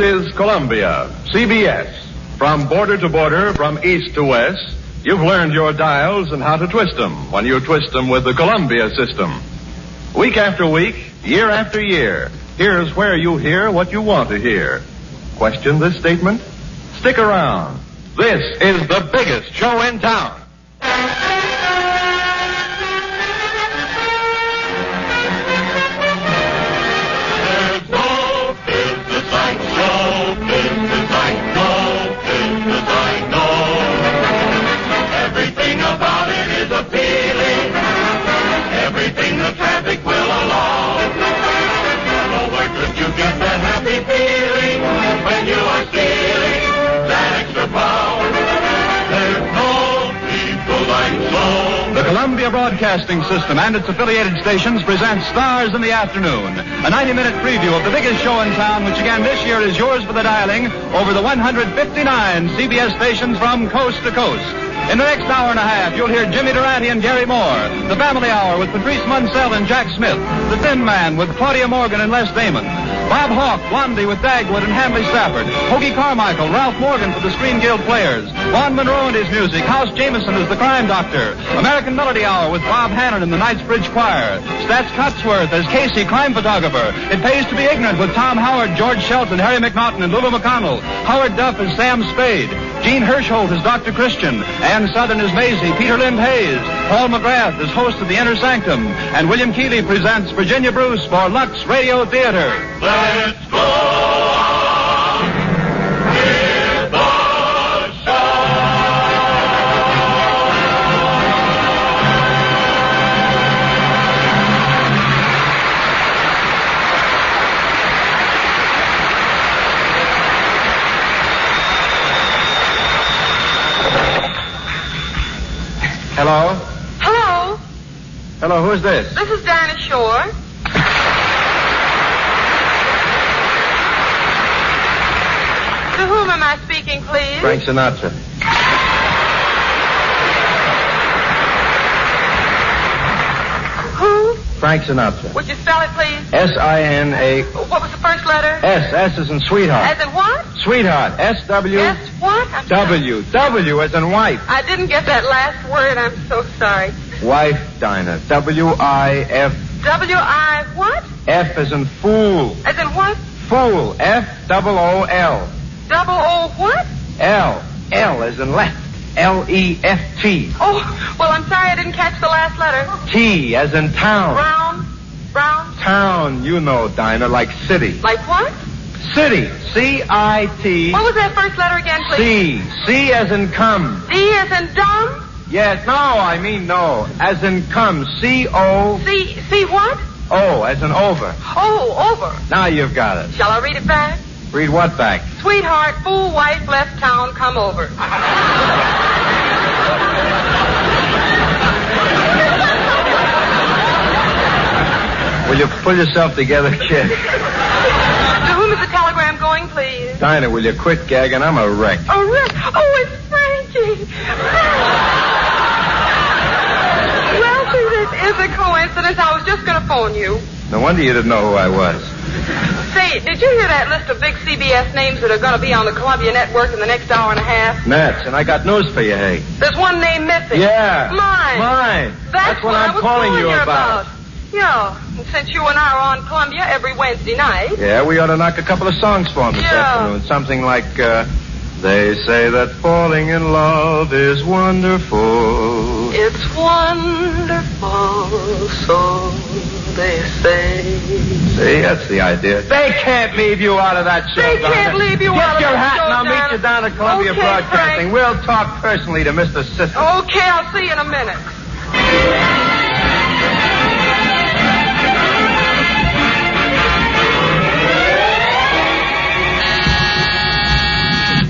is Columbia, CBS. From border to border, from east to west, you've learned your dials and how to twist them when you twist them with the Columbia system. Week after week, year after year, here's where you hear what you want to hear. Question this statement? Stick around. This is the biggest show in town. Columbia Broadcasting System and its affiliated stations present Stars in the Afternoon, a 90-minute preview of the biggest show in town, which again this year is yours for the dialing over the 159 CBS stations from coast to coast. In the next hour and a half, you'll hear Jimmy Durante and Gary Moore, The Family Hour with Patrice Munsell and Jack Smith, The Thin Man with Claudia Morgan and Les Damon, Bob Hawke, Blondie with Dagwood and Hanley Stafford, Hoagie Carmichael, Ralph Morgan for the Screen Guild Players, Vaughn Monroe and his music, House Jameson as the Crime Doctor, American Melody Hour with Bob Hannon and the Knightsbridge Choir, Stats Cotsworth as Casey, Crime Photographer, It Pays to Be Ignorant with Tom Howard, George Shelton, Harry McNaughton, and Lulu McConnell, Howard Duff as Sam Spade, Gene Hirschholt as Dr. Christian, Ann Southern as Maisie, Peter Lind Hayes, Paul McGrath as host of The Inner Sanctum, and William Keeley presents Virginia Bruce for Lux Radio Theater. Let's go on with the show. Hello? Hello. Hello, who's this? This is Dinah Shore. To whom am I speaking, please? Frank Sinatra. Who? Frank Sinatra. Would you spell it, please? S-I-N-A... What was the first letter? S as in sweetheart. As in what? Sweetheart. S-W... S what? I'm W. W as in wife. I didn't get that last word. I'm so sorry. Wife, Dinah. W-I-F... W-I what? F as in fool. As in what? Fool. F-double-O-L. Double O what? L. L as in left. L-E-F-T. Oh, well, I'm sorry I didn't catch the last letter. T as in town. Brown? Town, you know, Dinah, like city. Like what? City. C-I-T. What was that first letter again, please? C. C as in come. D as in dumb? Yes, no, I mean no. As in come. C-O... C what? O as in over. Oh, over. Now you've got it. Shall I read it back? Read what back? Sweetheart, fool, wife, left town, come over. Will you pull yourself together, kid? To whom is the telegram going, please? Dinah, will you quit gagging? I'm a wreck. A wreck? Oh, it's Frankie. Well, see, this is a coincidence. I was just going to phone you. No wonder you didn't know who I was. Say, did you hear that list of big CBS names that are going to be on the Columbia Network in the next hour and a half? Nats, and I got news for you, hey. There's one name missing. Yeah. Mine. That's what I'm calling you about. Yeah, and since you and I are on Columbia every Wednesday night. Yeah, we ought to knock a couple of songs for him this afternoon. Something like, they say that falling in love is wonderful. It's wonderful, so they say. See, that's the idea. They can't leave you out of that show, They can't leave you out of that show, Get your hat and I'll meet you down at Columbia Broadcasting. Frank. We'll talk personally to Mr. Sisson. Okay, I'll see you in a minute.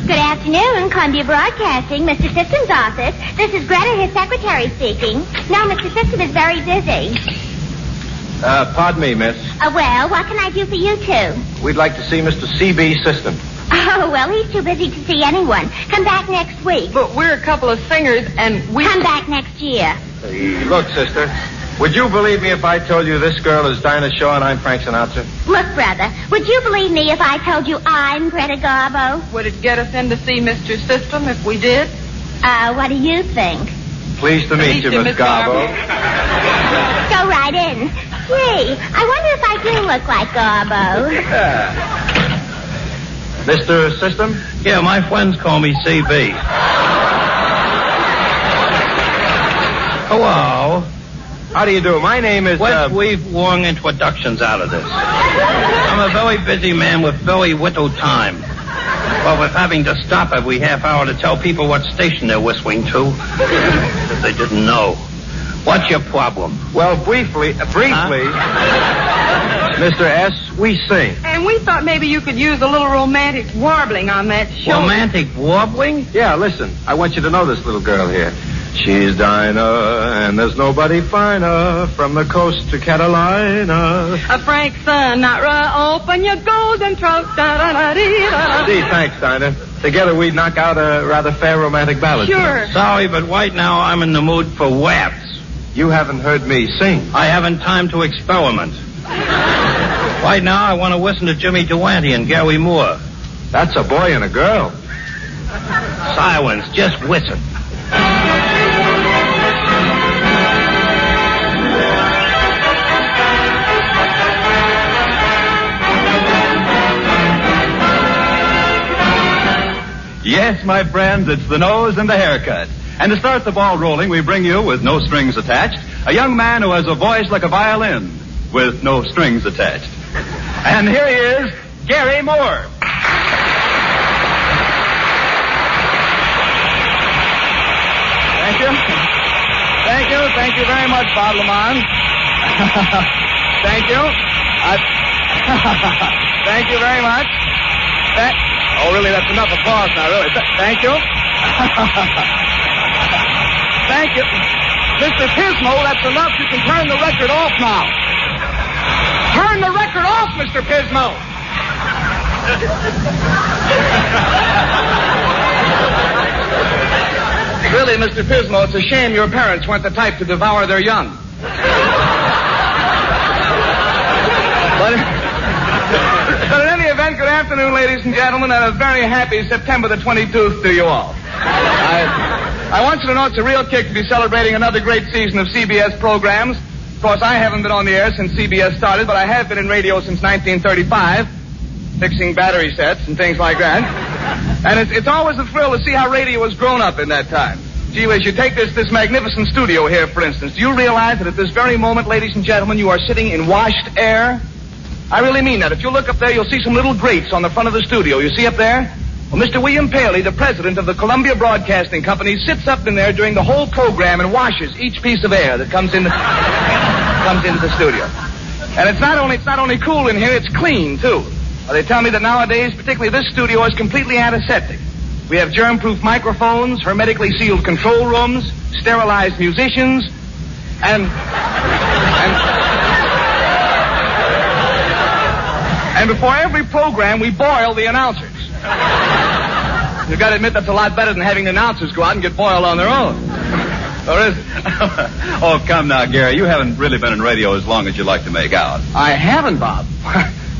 Good afternoon, Columbia Broadcasting, Mr. Sisson's office. This is Greta, his secretary, speaking. No, Mr. Sisson is very busy. Pardon me, miss. Well, what can I do for you two? We'd like to see Mr. C.B. System. Oh, well, he's too busy to see anyone. Come back next week. But we're a couple of singers, and we... Come back next year. Hey, look, sister, Would you believe me if I told you this girl is Dinah Shaw and I'm Frank Sinatra? Look, brother, would you believe me if I told you I'm Greta Garbo? Would it get us in to see Mr. System if we did? What do you think? Pleased to meet you, Miss Garbo. Go right in. Gee, I wonder if I do look like Garbo. Mr. System? Yeah, my friends call me CB. Hello. How do you do? My name is... Let's weave long introductions out of this. I'm a very busy man with very little time. Well, with having to stop every half hour to tell people what station they're whistling to. If they didn't know. What's your problem? Well, briefly, Mr. S., we sing. And we thought maybe you could use a little romantic warbling on that show. Romantic warbling? Yeah, listen. I want you to know this little girl here. She's Dinah, and there's nobody finer from the coast to Catalina. A Frank Sinatra, open your golden trunk. Gee, thanks, Dinah. Together we'd knock out a rather fair romantic ballad. Sure. Sorry, but right now I'm in the mood for raps. You haven't heard me sing. I haven't time to experiment. Right now I want to listen to Jimmy Durante and Gary Moore. That's a boy and a girl. Silence, just listen. Yes, my friends, it's the nose and the haircut. And to start the ball rolling, we bring you, with no strings attached, a young man who has a voice like a violin, with no strings attached. And here he is, Gary Moore. Thank you. Thank you very much, Bob Lamont. Thank you. Thank you very much. Oh, really, that's enough applause now, really. Thank you. Thank you. Mr. Pismo, that's enough. You can turn the record off now. Turn the record off, Mr. Pismo. Really, Mr. Pismo, it's a shame your parents weren't the type to devour their young. But in any event, good afternoon, ladies and gentlemen, and a very happy September the 22nd to you all. I want you to know it's a real kick to be celebrating another great season of CBS programs. Of course, I haven't been on the air since CBS started, but I have been in radio since 1935, fixing battery sets and things like that. And it's always a thrill to see how radio has grown up in that time. Gee whiz, you take this magnificent studio here, for instance. Do you realize that at this very moment, ladies and gentlemen, you are sitting in washed air? I really mean that. If you look up there, you'll see some little grates on the front of the studio. You see up there? Well, Mr. William Paley, the president of the Columbia Broadcasting Company, sits up in there during the whole program and washes each piece of air that comes into the studio. And it's not only cool in here, it's clean, too. Well, they tell me that nowadays, particularly this studio, is completely antiseptic. We have germ-proof microphones, hermetically sealed control rooms, sterilized musicians, and before every program, we boil the announcers. You've got to admit that's a lot better than having the announcers go out and get boiled on their own. Or is it? Oh, come now, Gary. You haven't really been in radio as long as you'd like to make out. I haven't, Bob.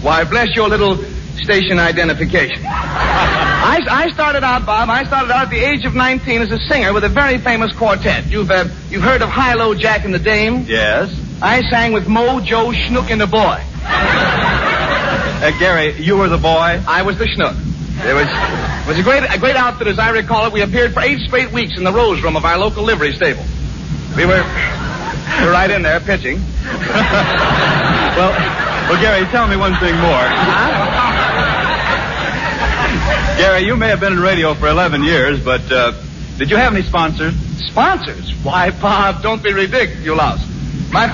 Why, bless your little station identification. I started out, Bob, at the age of 19 as a singer with a very famous quartet. You've heard of High-Low Jack and the Dame? Yes. I sang with Mo, Joe, Schnook, and the Boy. Gary, you were the boy? I was the Schnook. It was a great outfit, as I recall it. We appeared for 8 straight weeks in the Rose Room of our local livery stable. We were right in there pitching. Well, Gary, tell me one thing more. Gary, you may have been in radio for 11 years, but did you have any sponsors? Sponsors? Why, Bob, don't be ridiculous. My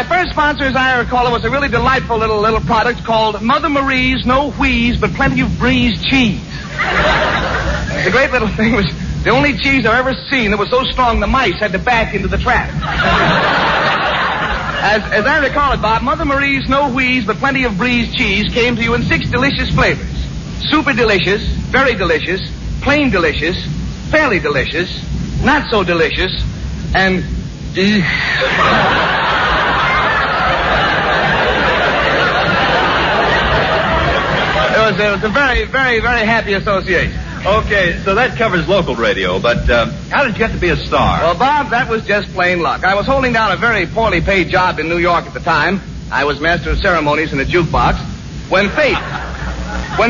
first sponsor, as I recall it, was a really delightful little product called Mother Marie's No Wheeze, but Plenty of Breeze cheese. The great little thing was the only cheese I've ever seen that was so strong the mice had to back into the trap. As I recall it, Bob, Mother Marie's No Wheeze, but Plenty of Breeze cheese came to you in 6 delicious flavors. Super delicious, very delicious, plain delicious, fairly delicious, not so delicious, and It was a very, very, very happy association. Okay, so that covers local radio, but how did you get to be a star? Well, Bob, that was just plain luck. I was holding down a very poorly paid job in New York at the time. I was master of ceremonies in a jukebox. When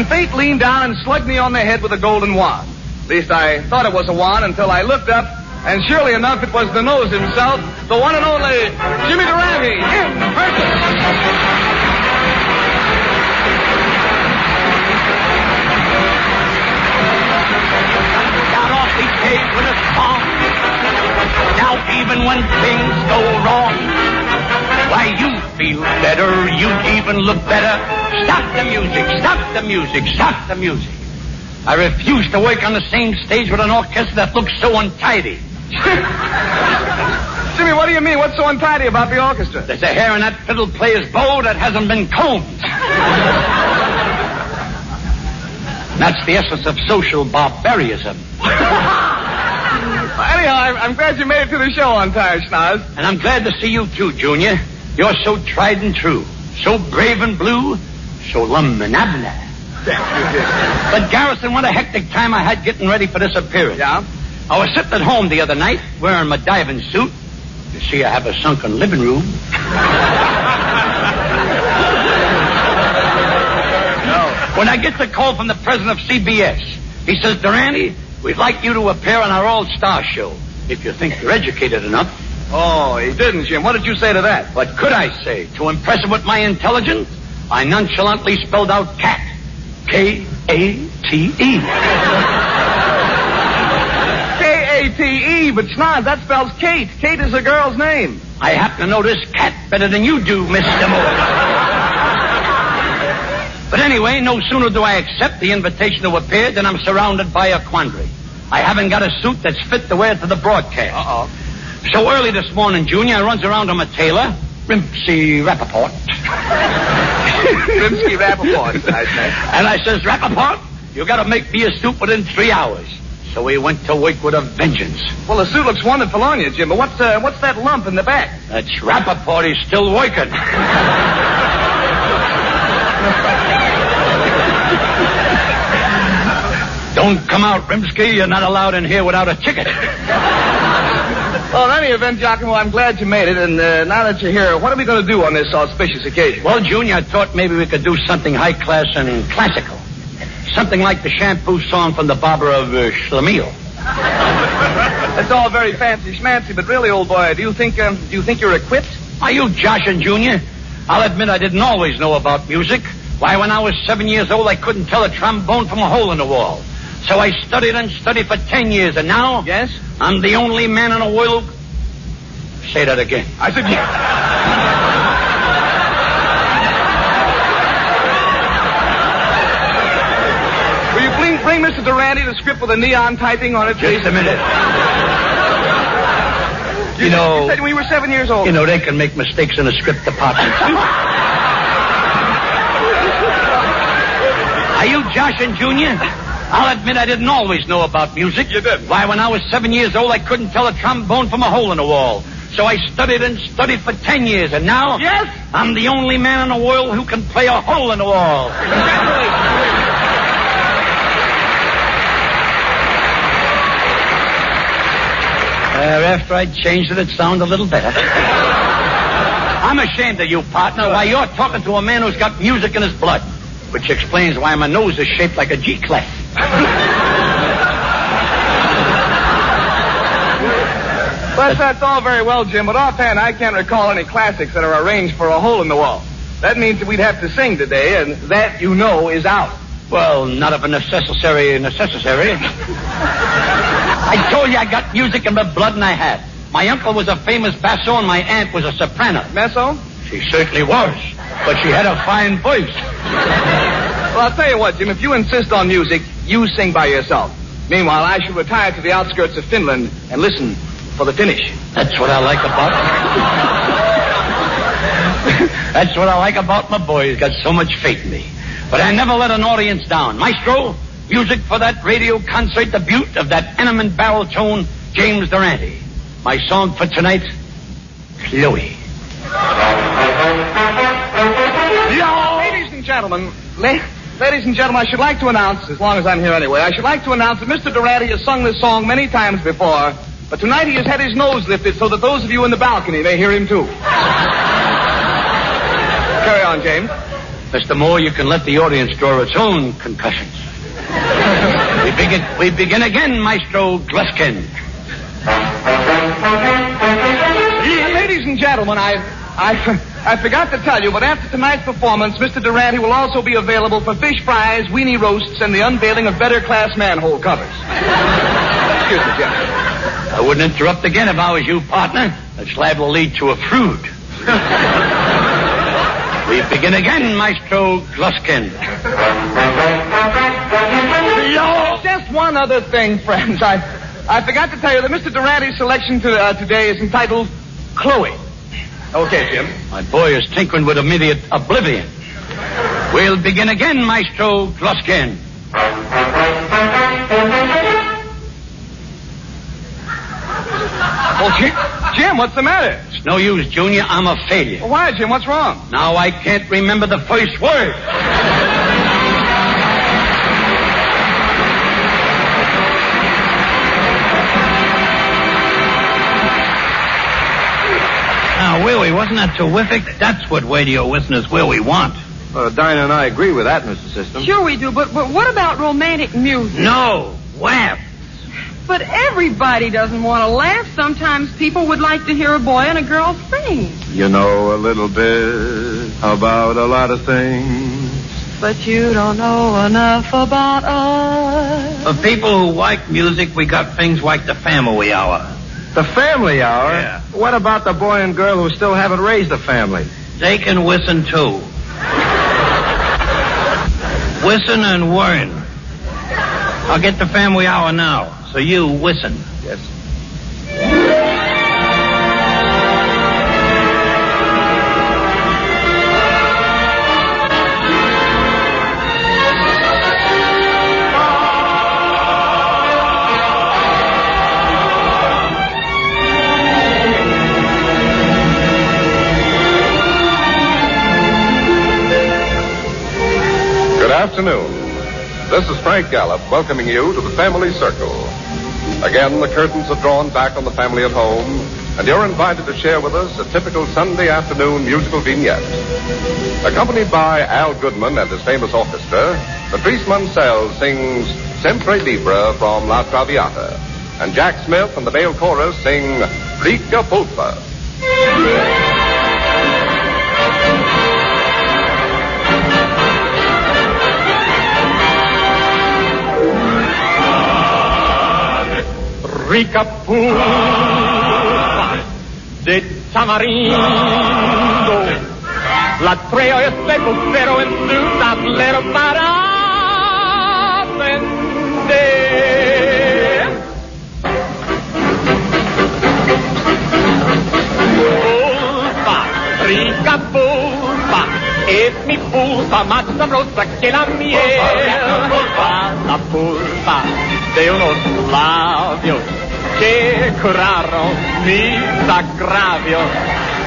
fate leaned down and slugged me on the head with a golden wand. At least I thought it was a wand until I looked up, and surely enough, it was the nose himself, the one and only Jimmy Durante in person. With a song. Now even when things go wrong, why you feel better, you even look better. Stop the music, stop the music, stop the music. I refuse to work on the same stage with an orchestra that looks so untidy. Jimmy, what do you mean? What's so untidy about the orchestra? There's a hair in that fiddle player's bow that hasn't been combed. That's the essence of social barbarism. Anyhow, I'm glad you made it to the show on time, Schnoz. And I'm glad to see you too, Junior. You're so tried and true, so brave and blue, so lumminabla. But Garrison, what a hectic time I had getting ready for this appearance. Yeah? I was sitting at home the other night, wearing my diving suit. You see, I have a sunken living room. When I get the call from the president of CBS, he says, Durante, we'd like you to appear on our All-Star show, if you think you're educated enough. Oh, he didn't, Jim. What did you say to that? What could I say? To impress him with my intelligence, I nonchalantly spelled out cat. K-A-T-E. K-A-T-E, but Schnoz, that spells Kate. Kate is a girl's name. I happen to know this cat better than you do, Mr. Moore. But anyway, no sooner do I accept the invitation to appear than I'm surrounded by a quandary. I haven't got a suit that's fit to wear to the broadcast. Uh-oh. So early this morning, Junior, I runs around to my tailor, Rimsky Rappaport. Rimsky Rappaport, I say. And I says, Rappaport, you got to make me a suit within 3 hours. So he went to work with a vengeance. Well, the suit looks wonderful on you, Jim, but what's that lump in the back? That's Rappaport. He's still working. Don't come out, Rimsky. You're not allowed in here without a ticket. Well, in any event, Giacomo, I'm glad you made it, and now that you're here, what are we going to do on this auspicious occasion? Well, Junior, I thought maybe we could do something high class and classical. Something like the shampoo song from the barber of Schlemiel. That's all very fancy schmancy, but really, old boy, do you think you're equipped? Are you joshing, Junior? I'll admit I didn't always know about music. Why, when I was 7 years old, I couldn't tell a trombone from a hole in the wall. So I studied and studied for 10 years, and now... Yes? I'm the only man in the world... Say that again. I said... Will you bring Mr. Durante the script with a neon typing on it, please? Just a minute. You said we were 7 years old. You know, they can make mistakes in the script department, too. Are you joshing, Junior? I'll admit I didn't always know about music. You did? Why, when I was 7 years old, I couldn't tell a trombone from a hole in the wall. So I studied and studied for 10 years, and now... Yes? I'm the only man in the world who can play a hole in the wall. After I changed it sounded a little better. I'm ashamed of you, partner. Why, you're talking to a man who's got music in his blood. Which explains why my nose is shaped like a G-clef. But that's all very well, Jim, but offhand I can't recall any classics that are arranged for a hole in the wall. That means that we'd have to sing today, and that, you know, is out. Well, not of a necessary. I told you I got music in my blood, and I had. My uncle was a famous basso, and my aunt was a soprano. Messo? She certainly was, but she had a fine voice. Well, I'll tell you what, Jim, if you insist on music, you sing by yourself. Meanwhile, I shall retire to the outskirts of Finland and listen for the finish. That's what I like about That's what I like about my boy. He's got so much faith in me. But I never let an audience down. Maestro, music for that radio concert debut of that Enement baritone, James Durante. My song for tonight, Chloe. Ladies and gentlemen, I should like to announce, as long as I'm here anyway, I should like to announce that Mr. Durante has sung this song many times before, but tonight he has had his nose lifted so that those of you in the balcony may hear him too. Carry on, James. Mr. Moore, you can let the audience draw its own concussions. We begin again, Maestro Gluskin. Ladies and gentlemen, I forgot to tell you, but after tonight's performance, Mr. Durante will also be available for fish fries, weenie roasts, and the unveiling of better class manhole covers. Excuse me, Jim. I wouldn't interrupt again if I was you, partner. That's liable to lead to a feud. We begin again, Maestro Gluskin. Just one other thing, friends. I forgot to tell you that Mr. Durante's selection today is entitled Chloe. Okay, Jim. My boy is tinkering with immediate oblivion. We'll begin again, Maestro Gluskin. Well, Jim, what's the matter? It's no use, Junior. I'm a failure. Well, why, Jim? What's wrong? Now I can't remember the first word. Now, Willie, wasn't that terrific? That's what radio listeners really want. Dinah and I agree with that, Mr. System. Sure we do, but what about romantic music? No, laugh. But everybody doesn't want to laugh. Sometimes people would like to hear a boy and a girl sing. You know a little bit about a lot of things. But you don't know enough about us. For people who like music, we got things like the Family Hour. The Family Hour? Yeah. What about the boy and girl who still haven't raised a family? They can listen, too. Listen and learn. I'll get the Family Hour now, so you listen. Yes. Good afternoon. This is Frank Gallup welcoming you to the Family Circle. Again, the curtains are drawn back on the family at home, and you're invited to share with us a typical Sunday afternoon musical vignette. Accompanied by Al Goodman and his famous orchestra, Patrice Munsell sings Sempre Libra from La Traviata, and Jack Smith and the male chorus sing Rica Pulpa. Rica pulpa de tamarindo, la treo es de vocero en su tablero para vender. Pulpa, rica pulpa, es mi pulpa más sabrosa que la miel. La pulpa de unos labios que curaron mis agravios.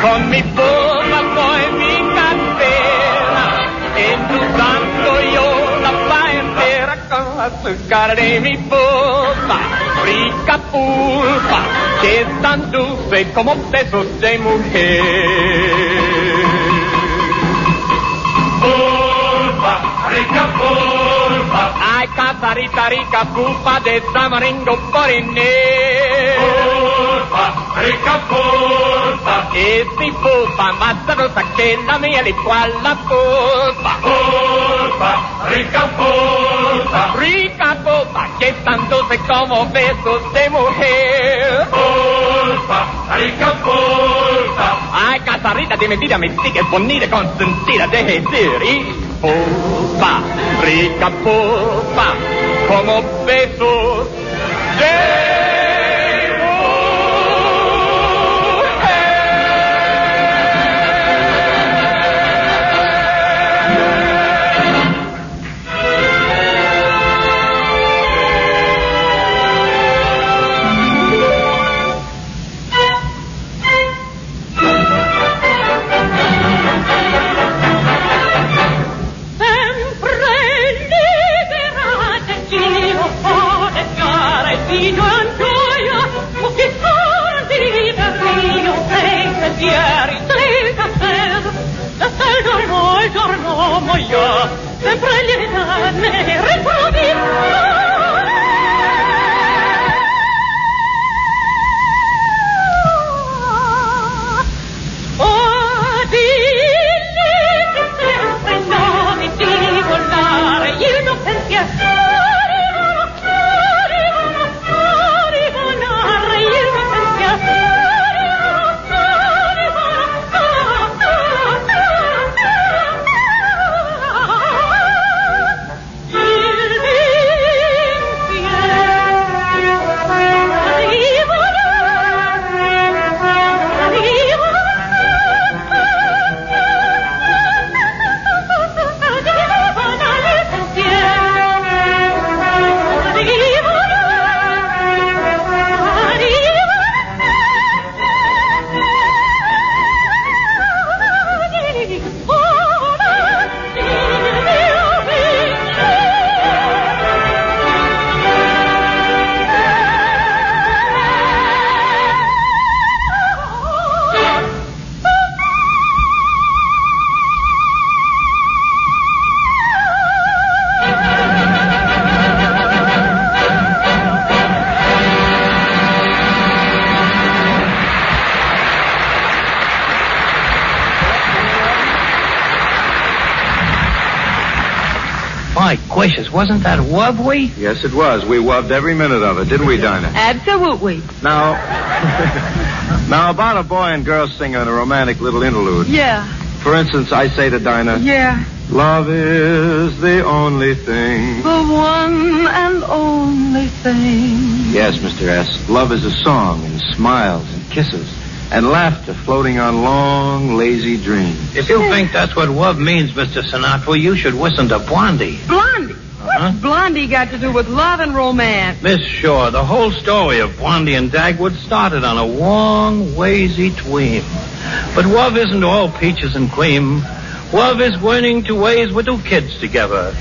Con mi pulpa soy mi cartera, endulzando yo la paentera con azúcar de mi pulpa, rica pulpa, que es tan dulce como besos de mujer. Pulpa, rica pulpa. Ay, casarita rica pulpa de tamarindo por enero. Pulpa, rica pulpa. Es mi pulpa más sabrosa que la miel y cual la pulpa. Pulpa, rica pulpa. Rica pulpa que es tan dulce como besos de mujer. Pulpa, rica pulpa. Ay, casarita de mentira, me sigues bonita, consentida de decir. Y pulpa, rica pulpa, como besos de sempre lieta ne ritrovi. My gracious, wasn't that lovely? Yes, it was. We loved every minute of it, didn't we, Dinah? Absolutely. Now, about a boy and girl singing a romantic little interlude. Yeah. For instance, I say to Dinah, Yeah. love is the only thing. The one and only thing. Yes, Mr. S. Love is a song and smiles and kisses and laughter floating on long, lazy dreams. If you think that's what love means, Mr. Sinatra, you should listen to Blondie. Blondie? What's Blondie got to do with love and romance? Miss Shaw, the whole story of Blondie and Dagwood started on a long, lazy dream. But love isn't all peaches and cream. Love is learning to raise little kids together.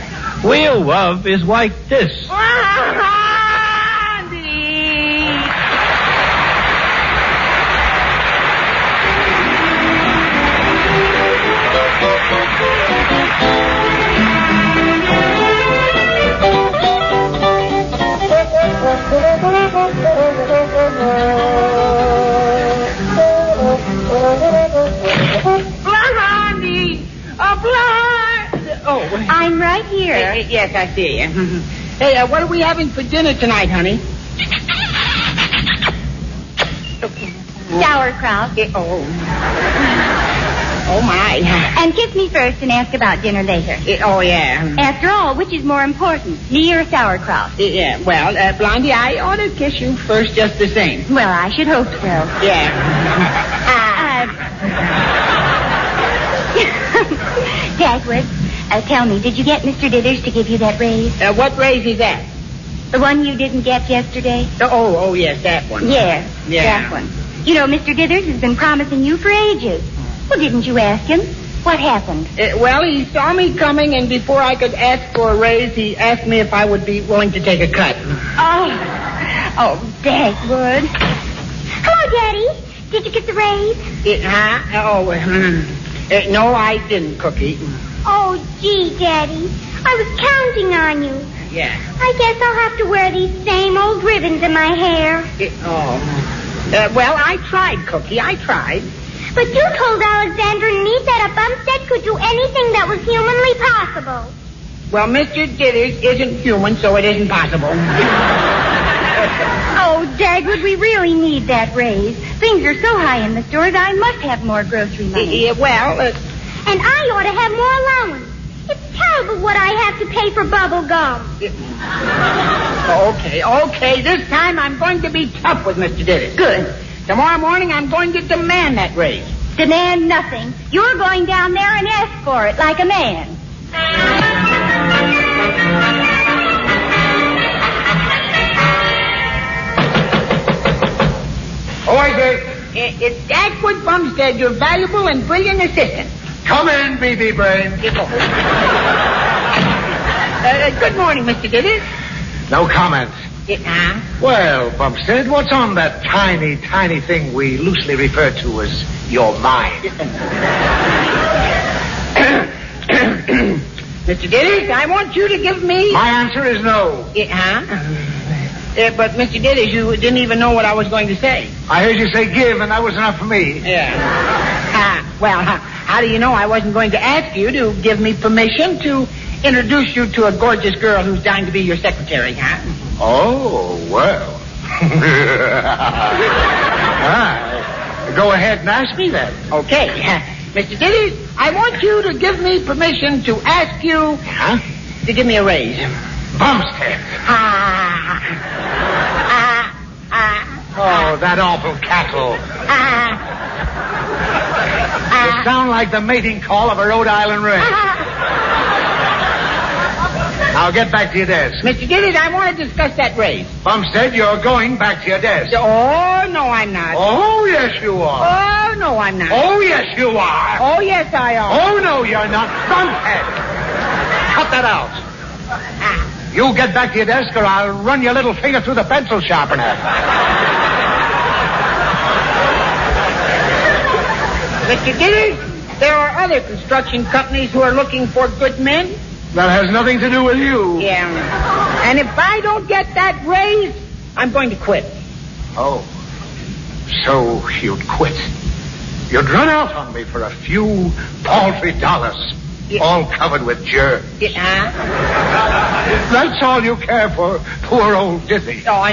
Real love is like this. I'm right here. Yes, I see you. Hey, what are we having for dinner tonight, honey? Sauerkraut. Oh, my. And kiss me first and ask about dinner later. Oh, yeah. After all, which is more important, me or sauerkraut? Yeah, well, Blondie, I ought to kiss you first just the same. Well, I should hope so. Yeah. Dagwood, tell me, did you get Mr. Dithers to give you that raise? What raise is that? The one you didn't get yesterday? Oh, yes, that one. Yeah, Yeah. that one. You know, Mr. Dithers has been promising you for ages. Well, didn't you ask him? What happened? Well, he saw me coming, and before I could ask for a raise, he asked me if I would be willing to take a cut. Oh, Dagwood. Hello, Daddy. Did you get the raise? No, I didn't, Cookie. Oh, gee, Daddy. I was counting on you. Yeah. I guess I'll have to wear these same old ribbons in my hair. Well, I tried, Cookie. I tried. But you told Alexander and me that a Bumstead could do anything that was humanly possible. Well, Mr. Dithers isn't human, so it isn't possible. Oh, Dagwood, we really need that raise. Things are so high in the stores, I must have more grocery money. And I ought to have more allowance. It's terrible what I have to pay for bubble gum. Okay. This time I'm going to be tough with Mr. Dithers. Good. Tomorrow morning I'm going to demand that raise. Demand nothing. You're going down there and ask for it like a man. Oh, I say. It's Dagwood Bumstead, your valuable and brilliant assistant. Come in, BB Brain. Good morning, Mr. Dithers. No comments. Huh? Well, Bumstead, what's on that tiny, tiny thing we loosely refer to as your mind? Mr. Dithers, I want you to give me... My answer is no. But, Mr. Dithers, you didn't even know what I was going to say. I heard you say give, and that was enough for me. Yeah. How do you know I wasn't going to ask you to give me permission to introduce you to a gorgeous girl who's dying to be your secretary, huh? Oh, well. Go ahead and ask me then. Okay. Mr. Dithers, I want you to give me permission to ask you to give me a raise. Bumstead. Oh, that awful cackle. You sound like the mating call of a Rhode Island wren. Now get back to your desk. Mr. Dithers, I want to discuss that raise. Bumstead, you're going back to your desk. Oh, no, I'm not. Oh, yes, you are. Oh, no, I'm not. Oh, yes, you are. Oh, yes, I am. Oh, no, you're not. Bumstead. Cut that out. You get back to your desk or I'll run your little finger through the pencil sharpener. Mr. Dithers, there are other construction companies who are looking for good men. That has nothing to do with you. Yeah. And if I don't get that raise, I'm going to quit. Oh. So you'd quit. You'd run out on me for a few paltry dollars, all covered with germs. That's all you care for, poor old Dithers. Oh,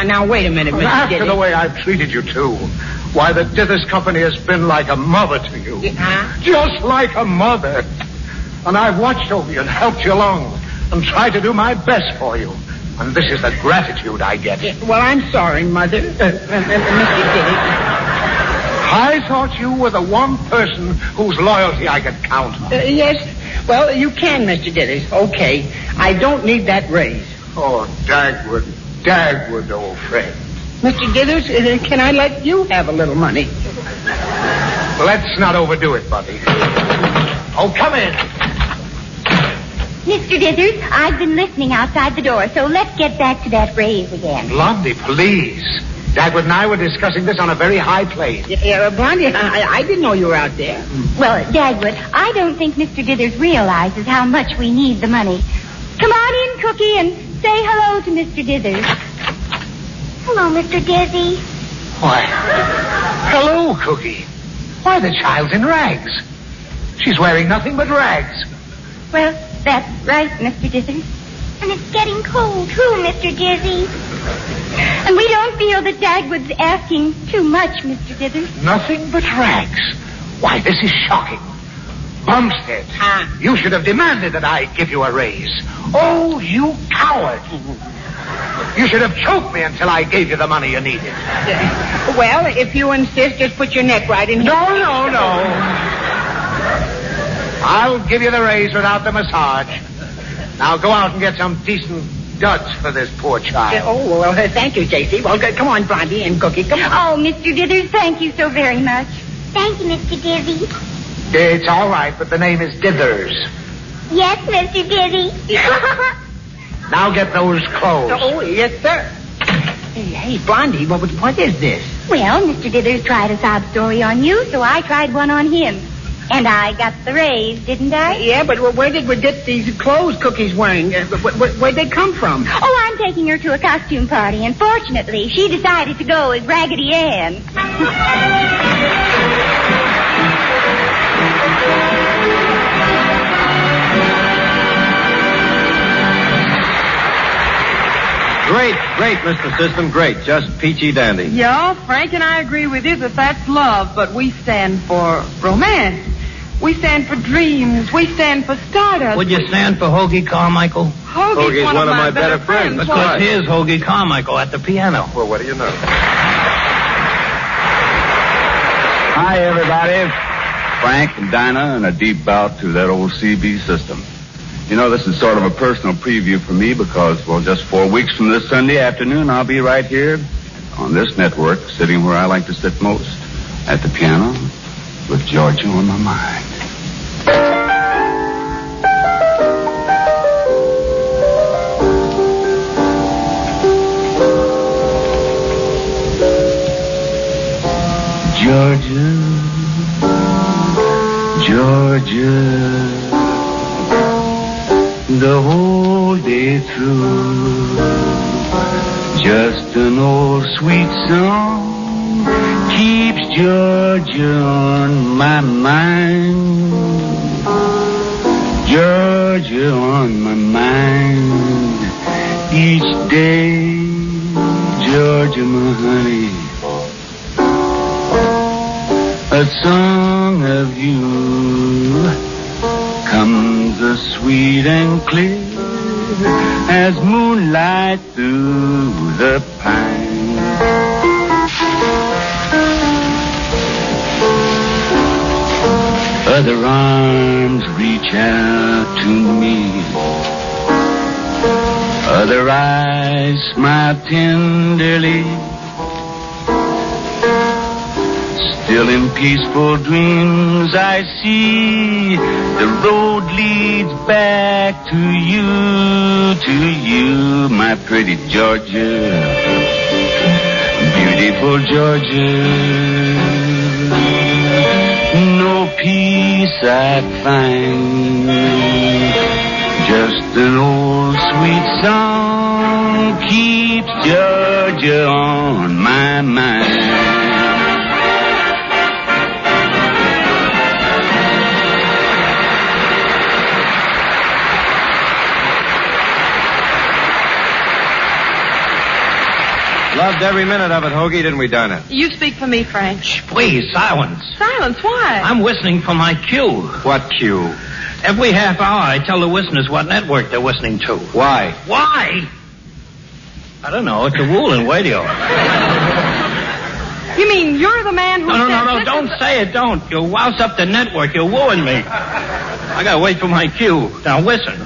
now, wait a minute, Mr. After Dithers. the way I've treated you, too. Why, the Dithers Company has been like a mother to you. Just like a mother. And I've watched over you and helped you along and tried to do my best for you. And this is the gratitude I get. Well, I'm sorry, Mother. Mr. Dithers. I thought you were the one person whose loyalty I could count on. Yes. Well, you can, Mr. Dithers. Okay. I don't need that raise. Oh, Dagwood, old friend. Mr. Dithers, can I let you have a little money? Let's not overdo it, buddy. Oh, come in. Mr. Dithers, I've been listening outside the door, so let's get back to that raise again. Blondie, please. Dagwood and I were discussing this on a very high plane. Blondie, I didn't know you were out there. Well, Dagwood, I don't think Mr. Dithers realizes how much we need the money. Come on in, Cookie, and say hello to Mr. Dithers. Hello, Mr. Dizzy. Why, hello, Cookie. Why, the child's in rags. She's wearing nothing but rags. Well, that's right, Mr. Dithers. And it's getting cold, too, Mr. Dizzy. And we don't feel that Dagwood's asking too much, Mr. Dithers. Nothing but rags. Why, this is shocking. Bumstead, you should have demanded that I give you a raise. Oh, you coward. You should have choked me until I gave you the money you needed. Well, if you insist, just put your neck right in here. No. I'll give you the raise without the massage. Now go out and get some decent duds for this poor child. Well, thank you, J.C. Well, come on, Blondie and Cookie. Come on. Oh, Mr. Dithers, thank you so very much. Thank you, Mr. Dizzy. It's all right, but the name is Dithers. Yes, Mr. Dizzy. Now get those clothes. Oh, yes, sir. Hey, Blondie, what is this? Well, Mr. Dithers tried a sob story on you, so I tried one on him. And I got the raise, didn't I? Yeah, but where did we get these clothes Cookie's wearing? Where'd they come from? Oh, I'm taking her to a costume party, and fortunately, she decided to go as Raggedy Ann. Great, Mr. System, great. Just peachy dandy. Yeah, Frank and I agree with you that that's love, but we stand for romance. We stand for dreams. We stand for stardust. Would you stand for Hoagie Carmichael? Hoagie's one of my better friends. Because here's Hoagie Carmichael at the piano. Well, what do you know? Hi, everybody. Frank and Dinah, and a deep bow to that old CB system. You know, this is sort of a personal preview for me because, well, just 4 weeks from this Sunday afternoon, I'll be right here on this network, sitting where I like to sit most, at the piano, with Georgia on my mind. Georgia, Just an old sweet song keeps Georgia on my mind. Georgia on my mind each day. Georgia, my honey, a song of you comes as sweet and clear as moonlight through the pine. Other arms reach out to me. Other eyes smile tenderly. Still in peaceful dreams I see the road leads back to you, my pretty Georgia, beautiful Georgia. No peace I find, just an old sweet song keeps Georgia on my mind. Loved every minute of it, Hoagie, didn't we, Dinah? You speak for me, Frank. Shh, please, silence. Silence, why? I'm listening for my cue. What cue? Every half hour, I tell the listeners what network they're listening to. Why? Why? I don't know. It's a rule in radio. You mean you're the man who No, don't say it, don't. You'll rouse up the network. You'll ruin me. I gotta wait for my cue. Now, listen.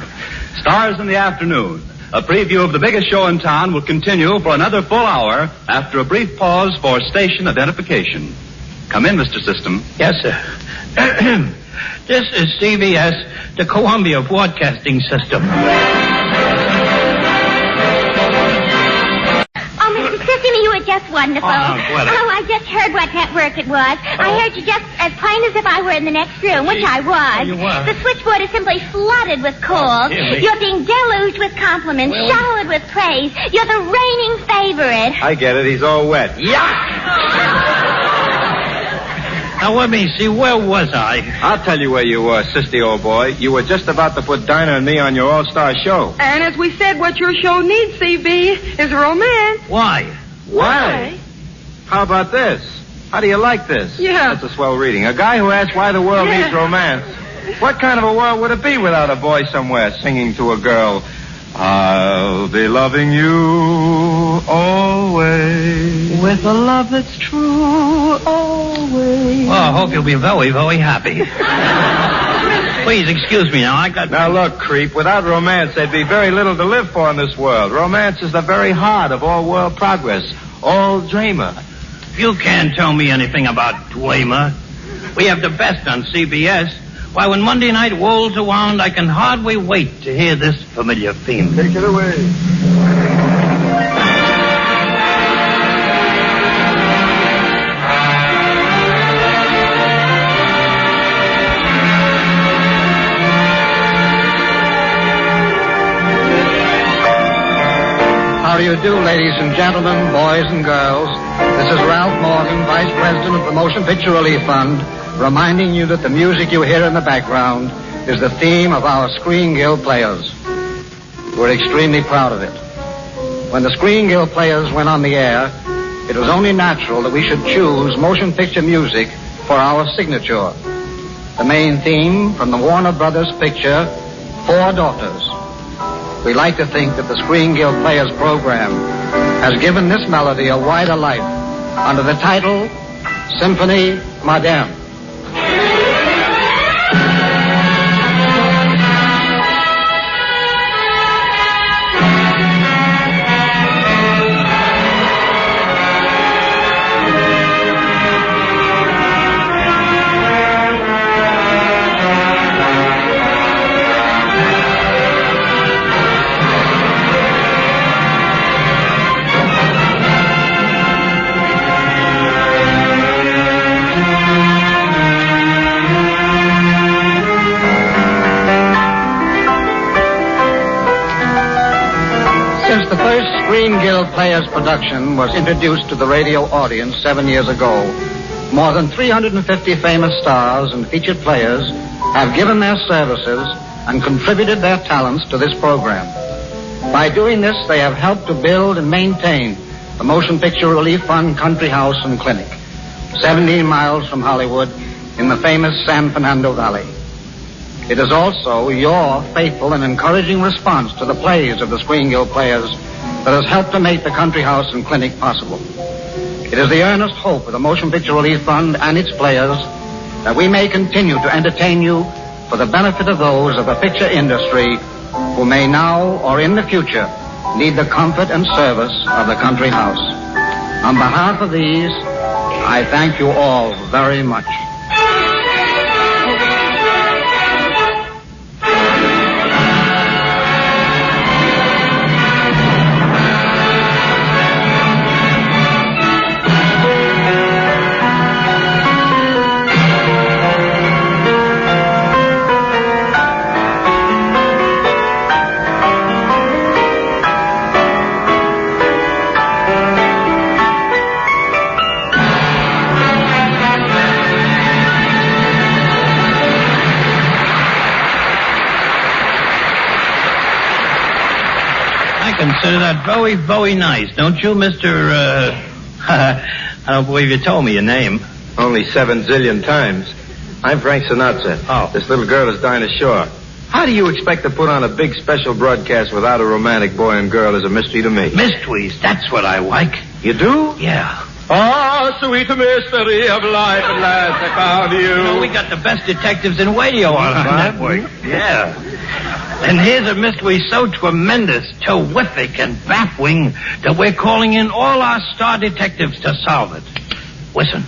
Stars in the Afternoon. A preview of the biggest show in town will continue for another full hour after a brief pause for station identification. Come in, Mr. System. Yes, sir. This is CBS, the Columbia Broadcasting System. Oh, Mr. Sissy, you were just wonderful. Oh, I just heard what network it was. I heard you just as plain as if I were in the next room, which I was. Oh, you were. The switchboard is simply flooded with calls. Really? You're being deluged with compliments, showered with praise. You're the reigning favorite. I get it. He's all wet. Yeah! Now, let me see. Where was I? I'll tell you where you were, Sisty, old boy. You were just about to put Dinah and me on your all-star show. And as we said, what your show needs, CB, is romance. Why? Why? How about this? How do you like this? Yeah. That's a swell reading. A guy who asks why the world needs romance. What kind of a world would it be without a boy somewhere singing to a girl, I'll be loving you always. With a love that's true always. Well, I hope you'll be very, very happy. Please, excuse me now. Now, look, creep, without romance, there'd be very little to live for in this world. Romance is the very heart of all world progress. All dreamer. You can't tell me anything about Dwemer. We have the best on CBS. Why, when Monday night rolls around, I can hardly wait to hear this familiar theme. Take it away. How do you do, ladies and gentlemen, boys and girls? This is Ralph Morgan, Vice President of the Motion Picture Relief Fund, reminding you that the music you hear in the background is the theme of our Screen Guild Players. We're extremely proud of it. When the Screen Guild Players went on the air, it was only natural that we should choose motion picture music for our signature. The main theme from the Warner Brothers picture, Four Daughters. We like to think that the Screen Guild Players program has given this melody a wider life under the title Symphonie Moderne. Since the first Screen Guild Players production was introduced to the radio audience 7 years ago, more than 350 famous stars and featured players have given their services and contributed their talents to this program. By doing this, they have helped to build and maintain the Motion Picture Relief Fund Country House and Clinic, 17 miles from Hollywood in the famous San Fernando Valley. It is also your faithful and encouraging response to the plays of the Screen Guild Players that has helped to make the Country House and Clinic possible. It is the earnest hope of the Motion Picture Relief Fund and its players that we may continue to entertain you for the benefit of those of the picture industry who may now or in the future need the comfort and service of the Country House. On behalf of these, I thank you all very much. Consider that very, very nice, don't you, Mr. I don't believe you told me your name. Only 7 zillion times. I'm Frank Sinatra. Oh. This little girl is Dinah Shore. How do you expect to put on a big special broadcast without a romantic boy and girl is a mystery to me. Mysteries, that's what I like. You do? Yeah. Ah, sweet mystery of life, at last I found you. You know, we got the best detectives in radio on our network. Yeah. And here's a mystery so tremendous, terrific, and baffling that we're calling in all our star detectives to solve it. Listen.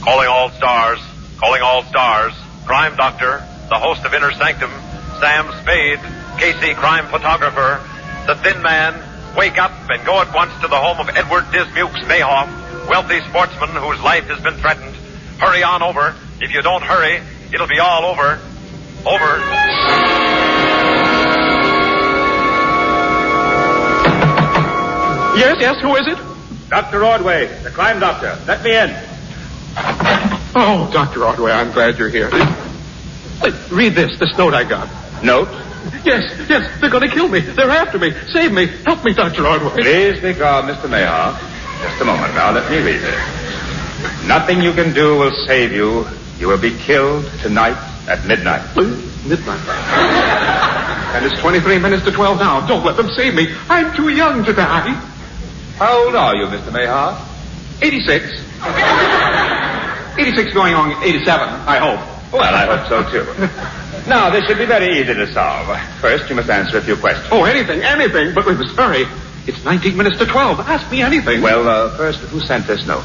Calling all stars. Calling all stars. Crime Doctor, the host of Inner Sanctum, Sam Spade, Casey Crime Photographer, the Thin Man. Wake up and go at once to the home of Edward Dismukes Mayhoff, wealthy sportsman whose life has been threatened. Hurry on over. If you don't hurry, it'll be all over. Over. Yes, who is it? Dr. Ordway, the crime doctor. Let me in. Oh, Dr. Ordway, I'm glad you're here. Read this note I got. Note? Yes, they're going to kill me. They're after me. Save me. Help me, Dr. Ordway. Please be calm, Mr. Mayhoff. Just a moment now. Let me read it. Nothing you can do will save you. You will be killed tonight at midnight. Midnight? And it's 23 minutes to 12 now. Don't let them save me. I'm too young to die. How old are you, Mr. Mayhoff? 86. 86 going on 87, I hope. Well, I hope so, too. Now, this should be very easy to solve. First, you must answer a few questions. Oh, anything, but we must hurry. It's 19 minutes to 12. Ask me anything. Well, first, who sent this note?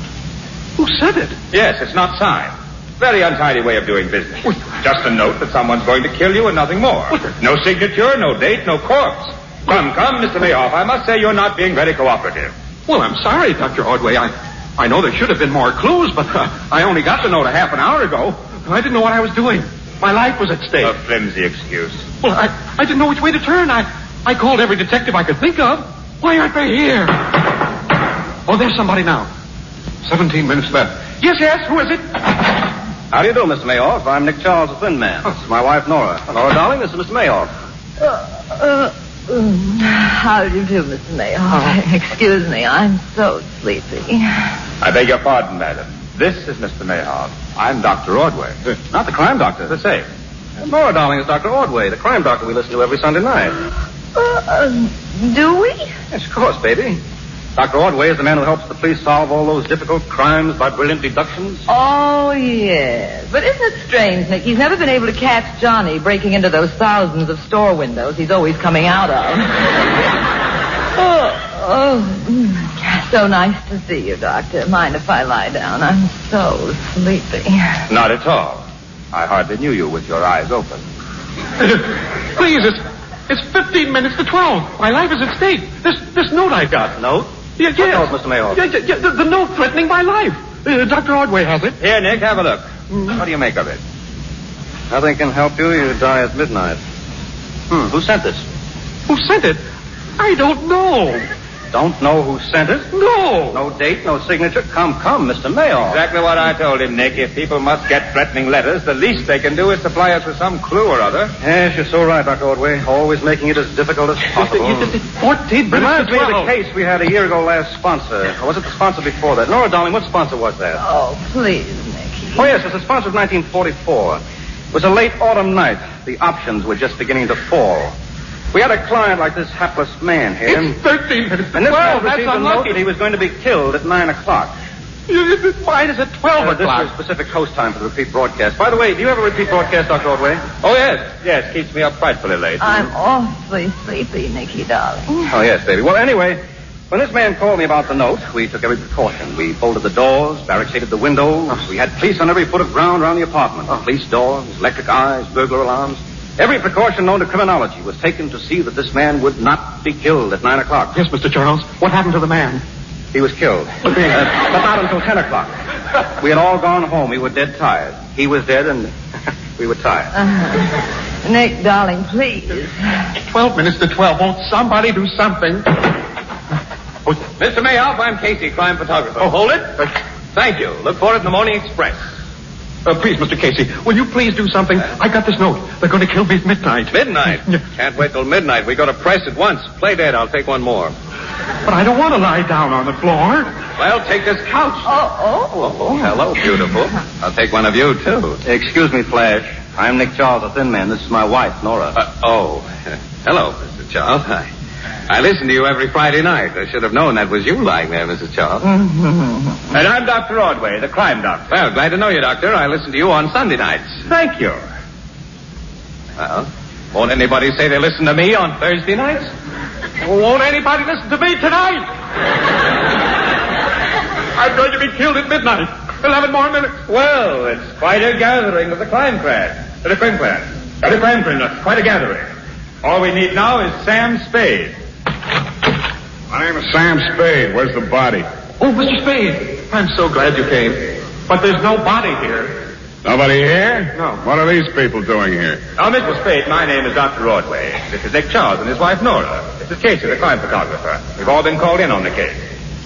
Who sent it? Yes, it's not signed. Very untidy way of doing business. Just a note that someone's going to kill you and nothing more. No signature, no date, no corpse. Come, Mr. Mayhoff. I must say you're not being very cooperative. Well, I'm sorry, Dr. Ordway. I know there should have been more clues, but I only got the note a half an hour ago. I didn't know what I was doing. My life was at stake. A flimsy excuse. Well, I didn't know which way to turn. I called every detective I could think of. Why aren't they here? Oh, there's somebody now. 17 minutes left. Yes, who is it? How do you do, Mr. Mayhoff? I'm Nick Charles, the Thin Man. This is my wife, Nora. Nora, darling, this is Mr. Mayhoff. How do you do, Mr. Mayhoff? Excuse me, I'm so sleepy. I beg your pardon, madam. This is Mr. Mayhoff. I'm Dr. Ordway. Not the crime doctor. The same. Nora, darling, is Dr. Ordway, the crime doctor we listen to every Sunday night. Do we? Yes, of course, baby. Dr. Ordway is the man who helps the police solve all those difficult crimes by brilliant deductions. Oh, yes. But isn't it strange, Nick? He's never been able to catch Johnny breaking into those thousands of store windows he's always coming out of. So nice to see you, Doctor. Mind if I lie down? I'm so sleepy. Not at all. I hardly knew you with your eyes open. Please, it's 15 minutes to 12. My life is at stake. This note I got. Note? Yes. What note, Mr. Mayhoff? Yeah, the note threatening my life. Dr. Ordway has it. Here, Nick, have a look. What do you make of it? Nothing can help you. You die at midnight. Who sent this? Who sent it? I don't know. Don't know who sent it? No. No date, no signature. Come, Mr. Mayor. Exactly what I told him, Nick. If people must get threatening letters, the least they can do is supply us with some clue or other. Yes, you're so right, Dr. Ordway. Always making it as difficult as possible. 14 minutes Reminds to me of 12. the case we had a year ago last sponsor. Or was it the sponsor before that? Nora, darling, what sponsor was that? Oh, please, Nicky. Oh, yes, it was the sponsor of 1944. It was a late autumn night. The options were just beginning to fall. We had a client like this hapless man here. It's 13 minutes to And this 12. man That's received a note unlucky. that he was going to be killed at 9 o'clock. Mine is at 12 This o'clock. was specific host time for the repeat broadcast. By the way, do you ever repeat broadcast, Dr. Ordway? Oh, yes. Yes, keeps me up frightfully late. I'm awfully sleepy, Nicky, darling. Oh, yes, baby. Well, anyway, when this man called me about the note, we took every precaution. We bolted the doors, barricaded the windows. We had police on every foot of ground around the apartment. Police doors, electric eyes, burglar alarms. Every precaution known to criminology was taken to see that this man would not be killed at 9 o'clock. Yes, Mr. Charles. What happened to the man? He was killed. But not until 10 o'clock. We had all gone home. We were dead tired. He was dead, and we were tired. Nick, darling, please. 12 minutes to 12. Won't somebody do something? Mr. Mayoff, I'm Casey, crime photographer. Oh, hold it. Thank you. Look for it in the Morning Express. Please, Mr. Casey, will you please do something? I got this note. They're going to kill me at midnight. Midnight? Yeah. Can't wait till midnight. We go to press at once. Play dead. I'll take one more. But I don't want to lie down on the floor. Well, take this couch. Oh. Hello, beautiful. I'll take one of you, too. Excuse me, Flash. I'm Nick Charles, the thin man. This is my wife, Nora. Hello, Mr. Charles. I listen to you every Friday night. I should have known that was you lying there, Mrs. Charles. Mm-hmm. And I'm Dr. Ordway, the crime doctor. Well, glad to know you, Doctor. I listen to you on Sunday nights. Thank you. Well, won't anybody say they listen to me on Thursday nights? Won't anybody listen to me tonight? I'm going to be killed at midnight. 11 more minutes. Well, it's quite a gathering of the crime clan. The crime clan. The crime clan. That's quite a gathering. All we need now is Sam Spade. My name is Sam Spade. Where's the body? Oh, Mr. Spade, I'm so glad you came. But there's no body here. Nobody here? No. What are these people doing here? Now, Mr. Spade, my name is Dr. Ordway. This is Nick Charles and his wife, Nora. This is Casey, the crime photographer. We've all been called in on the case.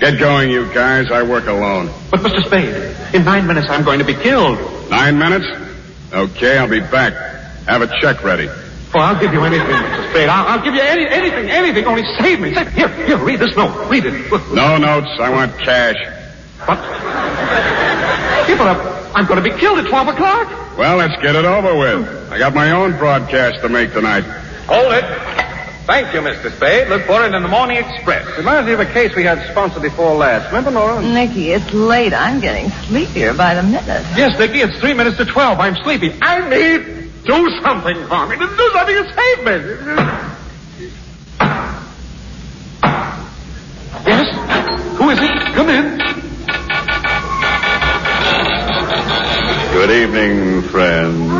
Get going, you guys. I work alone. But, Mr. Spade, in 9 minutes I'm going to be killed. 9 minutes? Okay, I'll be back. Have a check ready. Oh, I'll give you anything, Mr. Spade. I'll give you anything. Only save me. Here, read this note. Read it. Look. No notes. I want cash. What? Yeah, but I'm going to be killed at 12 o'clock. Well, let's get it over with. I got my own broadcast to make tonight. Hold it. Thank you, Mr. Spade. Look for it in the Morning Express. Reminds me of a case we had sponsored before last. Remember, Nora? Nicky, it's late. I'm getting sleepier by the minute. Yes, Nicky, it's 3 minutes to 12. I'm sleepy. I need... Do something for me. Do something to save me. Yes? Who is it? Come in. Good evening, friends.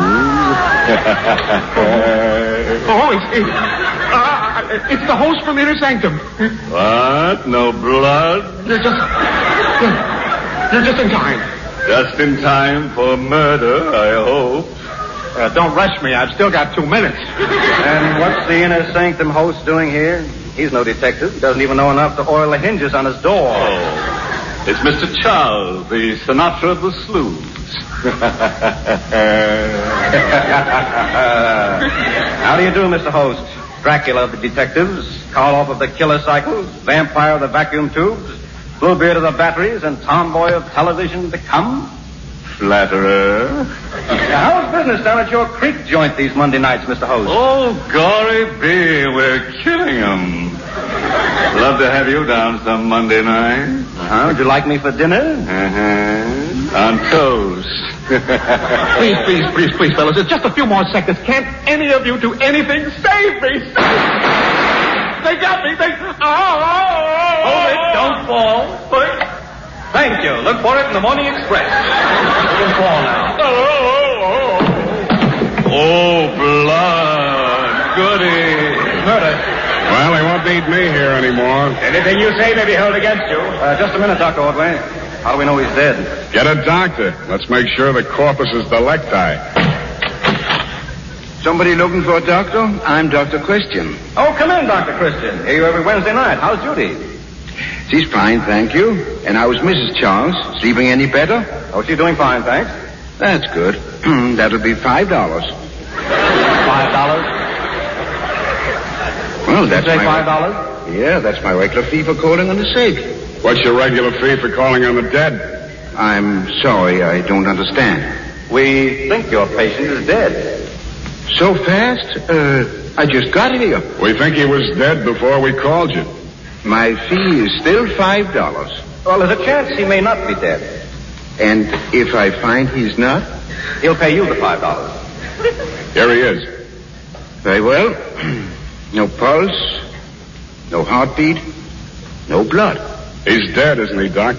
It's the host from Inner Sanctum. What? No blood? You're just in time. Just in time for murder, I hope. Don't rush me. I've still got 2 minutes. And what's the Inner Sanctum host doing here? He's no detective. He doesn't even know enough to oil the hinges on his door. Oh, it's Mr. Charles, the Sinatra of the Slews. How do you do, Mr. Host? Dracula of the detectives, Karloff of the killer cycles, vampire of the vacuum tubes, Bluebeard of the batteries, and tomboy of television to come? Flatterer. How's business down at your creek joint these Monday nights, Mr. Host? Oh, gory bee, we're killing 'em. Love to have you down some Monday night. Would you like me for dinner? On toast. Please, fellas. It's just a few more seconds. Can't any of you do anything? Save me! They got me. Hold it. Don't fall. Thank you. Look for it in the Morning Express. You can fall now. Oh, blood. Goody. Murder. Well, they won't need me here anymore. Anything you say may be held against you. Just a minute, Dr. Ordway. How do we know he's dead? Get a doctor. Let's make sure the corpus is delicti. Somebody looking for a doctor? I'm Dr. Christian. Oh, come in, Dr. Christian. Hear you every Wednesday night. How's Judy? She's fine, thank you. And how is Mrs. Charles? Sleeping any better? Oh, she's doing fine, thanks. That's good. That'll be $5. $5? Well, that's say my... $5? Yeah, that's my regular fee for calling on the sick. What's your regular fee for calling on the dead? I'm sorry, I don't understand. We think your patient is dead. So fast? I just got here. We think he was dead before we called you. My fee is still $5. Well, there's a chance he may not be dead. And if I find he's not? He'll pay you the $5. Here he is. Very well. No pulse, no heartbeat, no blood. He's dead, isn't he, Doc?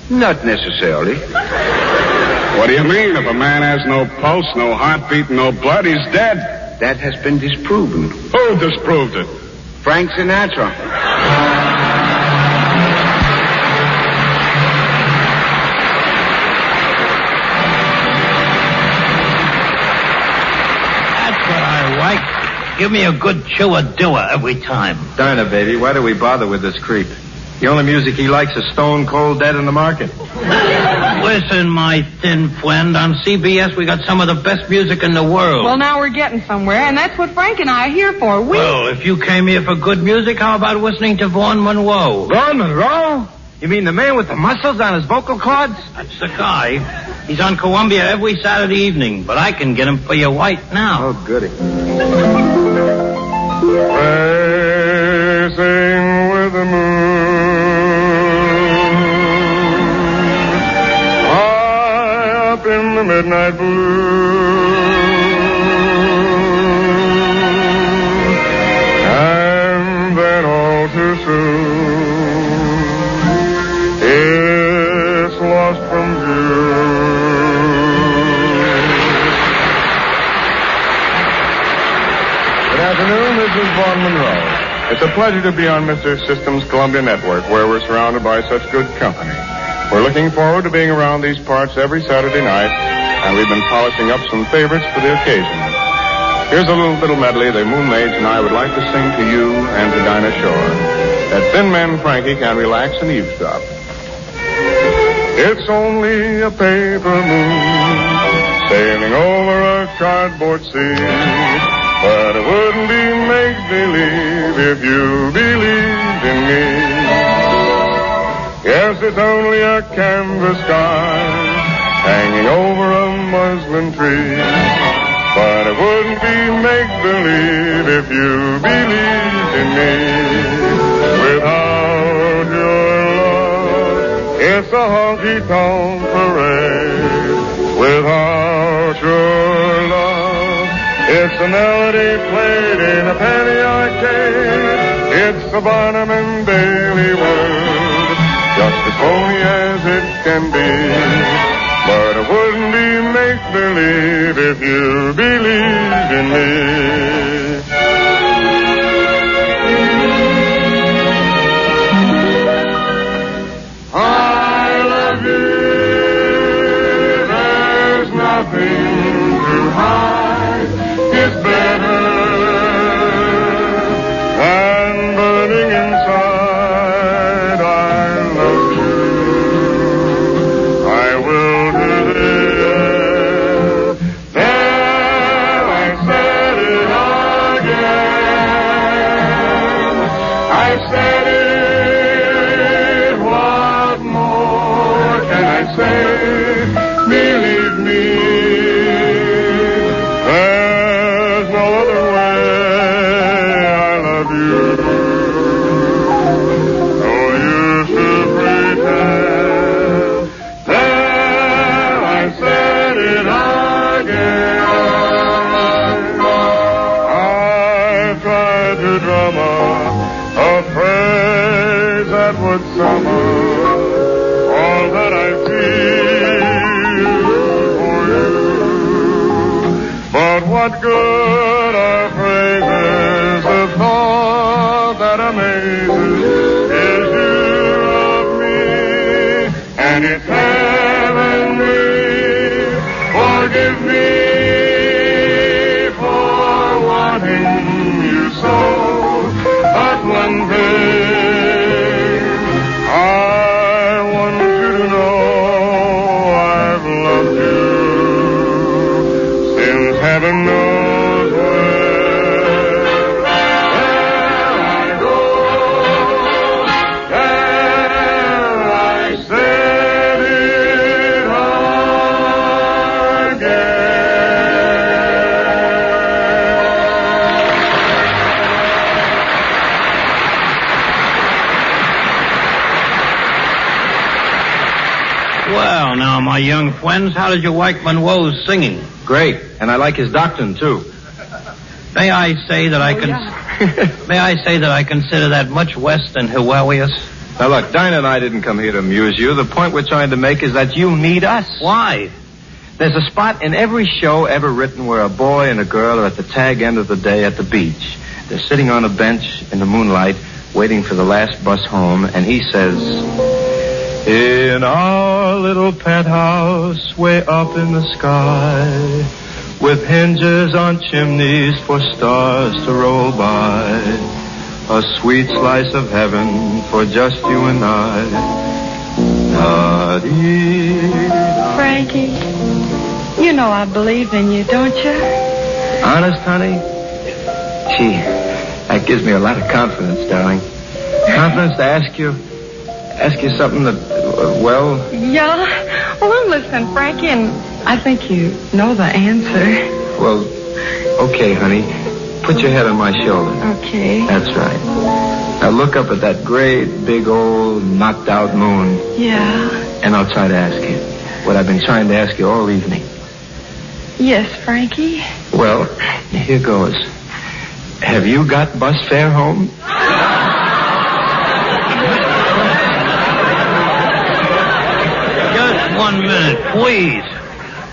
Not necessarily. What do you mean? If a man has no pulse, no heartbeat, no blood, he's dead. That has been disproven. Who disproved it? Frank Sinatra. That's what I like. Give me a good chewer-doer every time. Darn it, baby. Why do we bother with this creep? The only music he likes is Stone Cold Dead in the Market. Listen, my thin friend, on CBS we got some of the best music in the world. Well, now we're getting somewhere, and that's what Frank and I are here for. Well, if you came here for good music, how about listening to Vaughn Monroe? Vaughn Monroe? You mean the man with the muscles on his vocal cords? That's the guy. He's on Columbia every Saturday evening, but I can get him for you right now. Oh, goody. Racing with the moon. In the midnight blue, and then all too soon it's lost from view. Good afternoon, this is Vaughn Monroe. It's a pleasure to be on Mr. System's Columbia Network, where we're surrounded by such good company. We're looking forward to being around these parts every Saturday night, and we've been polishing up some favorites for the occasion. Here's a little medley the Moon Maids and I would like to sing to you and to Dinah Shore, that Thin Man Frankie can relax and eavesdrop. It's only a paper moon sailing over a cardboard sea, but it wouldn't be make-believe if you believed in me. Yes, it's only a canvas sky hanging over a muslin tree, but it wouldn't be make-believe if you believed in me. Without your love, it's a honky-tonk parade. Without your love, it's a melody played in a penny arcade. It's a Barnum and Bailey world, just as phony as it can be. But it wouldn't be make-believe if you believed in me. I love you. There's nothing to hide. It's better than burning inside. All that I feel for you. But what good are phrases? The thought that amazes is you love me, and it's heavenly. Forgive me for Well, now, my young friends, how did you like Monroe's singing? Great. And I like his doctrine, too. May I say that I consider that much worse than hilarious? Now, look, Dinah and I didn't come here to amuse you. The point we're trying to make is that you need us. Why? There's a spot in every show ever written where a boy and a girl are at the tag end of the day at the beach. They're sitting on a bench in the moonlight, waiting for the last bus home, and he says, "In our little penthouse way up in the sky, with hinges on chimneys for stars to roll by, a sweet slice of heaven for just you and I." Frankie, you know I believe in you, don't you? Honest, honey? Gee, that gives me a lot of confidence, darling. Confidence to ask you something that, Yeah? Well, I'm listening, Frankie, and I think you know the answer. Well, okay, honey. Put your head on my shoulder. Okay. That's right. Now look up at that great, big, old, knocked-out moon. Yeah. And I'll try to ask you what I've been trying to ask you all evening. Yes, Frankie? Well, here goes. Have you got bus fare home? Just 1 minute, please.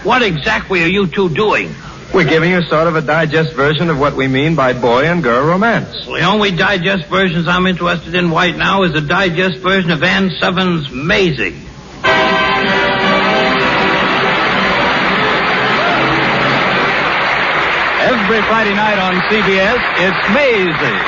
What exactly are you two doing? We're giving you sort of a digest version of what we mean by boy and girl romance. Well, the only digest versions I'm interested in right now is a digest version of Ann Southen's Maisie. Every Friday night on CBS, it's Maisie.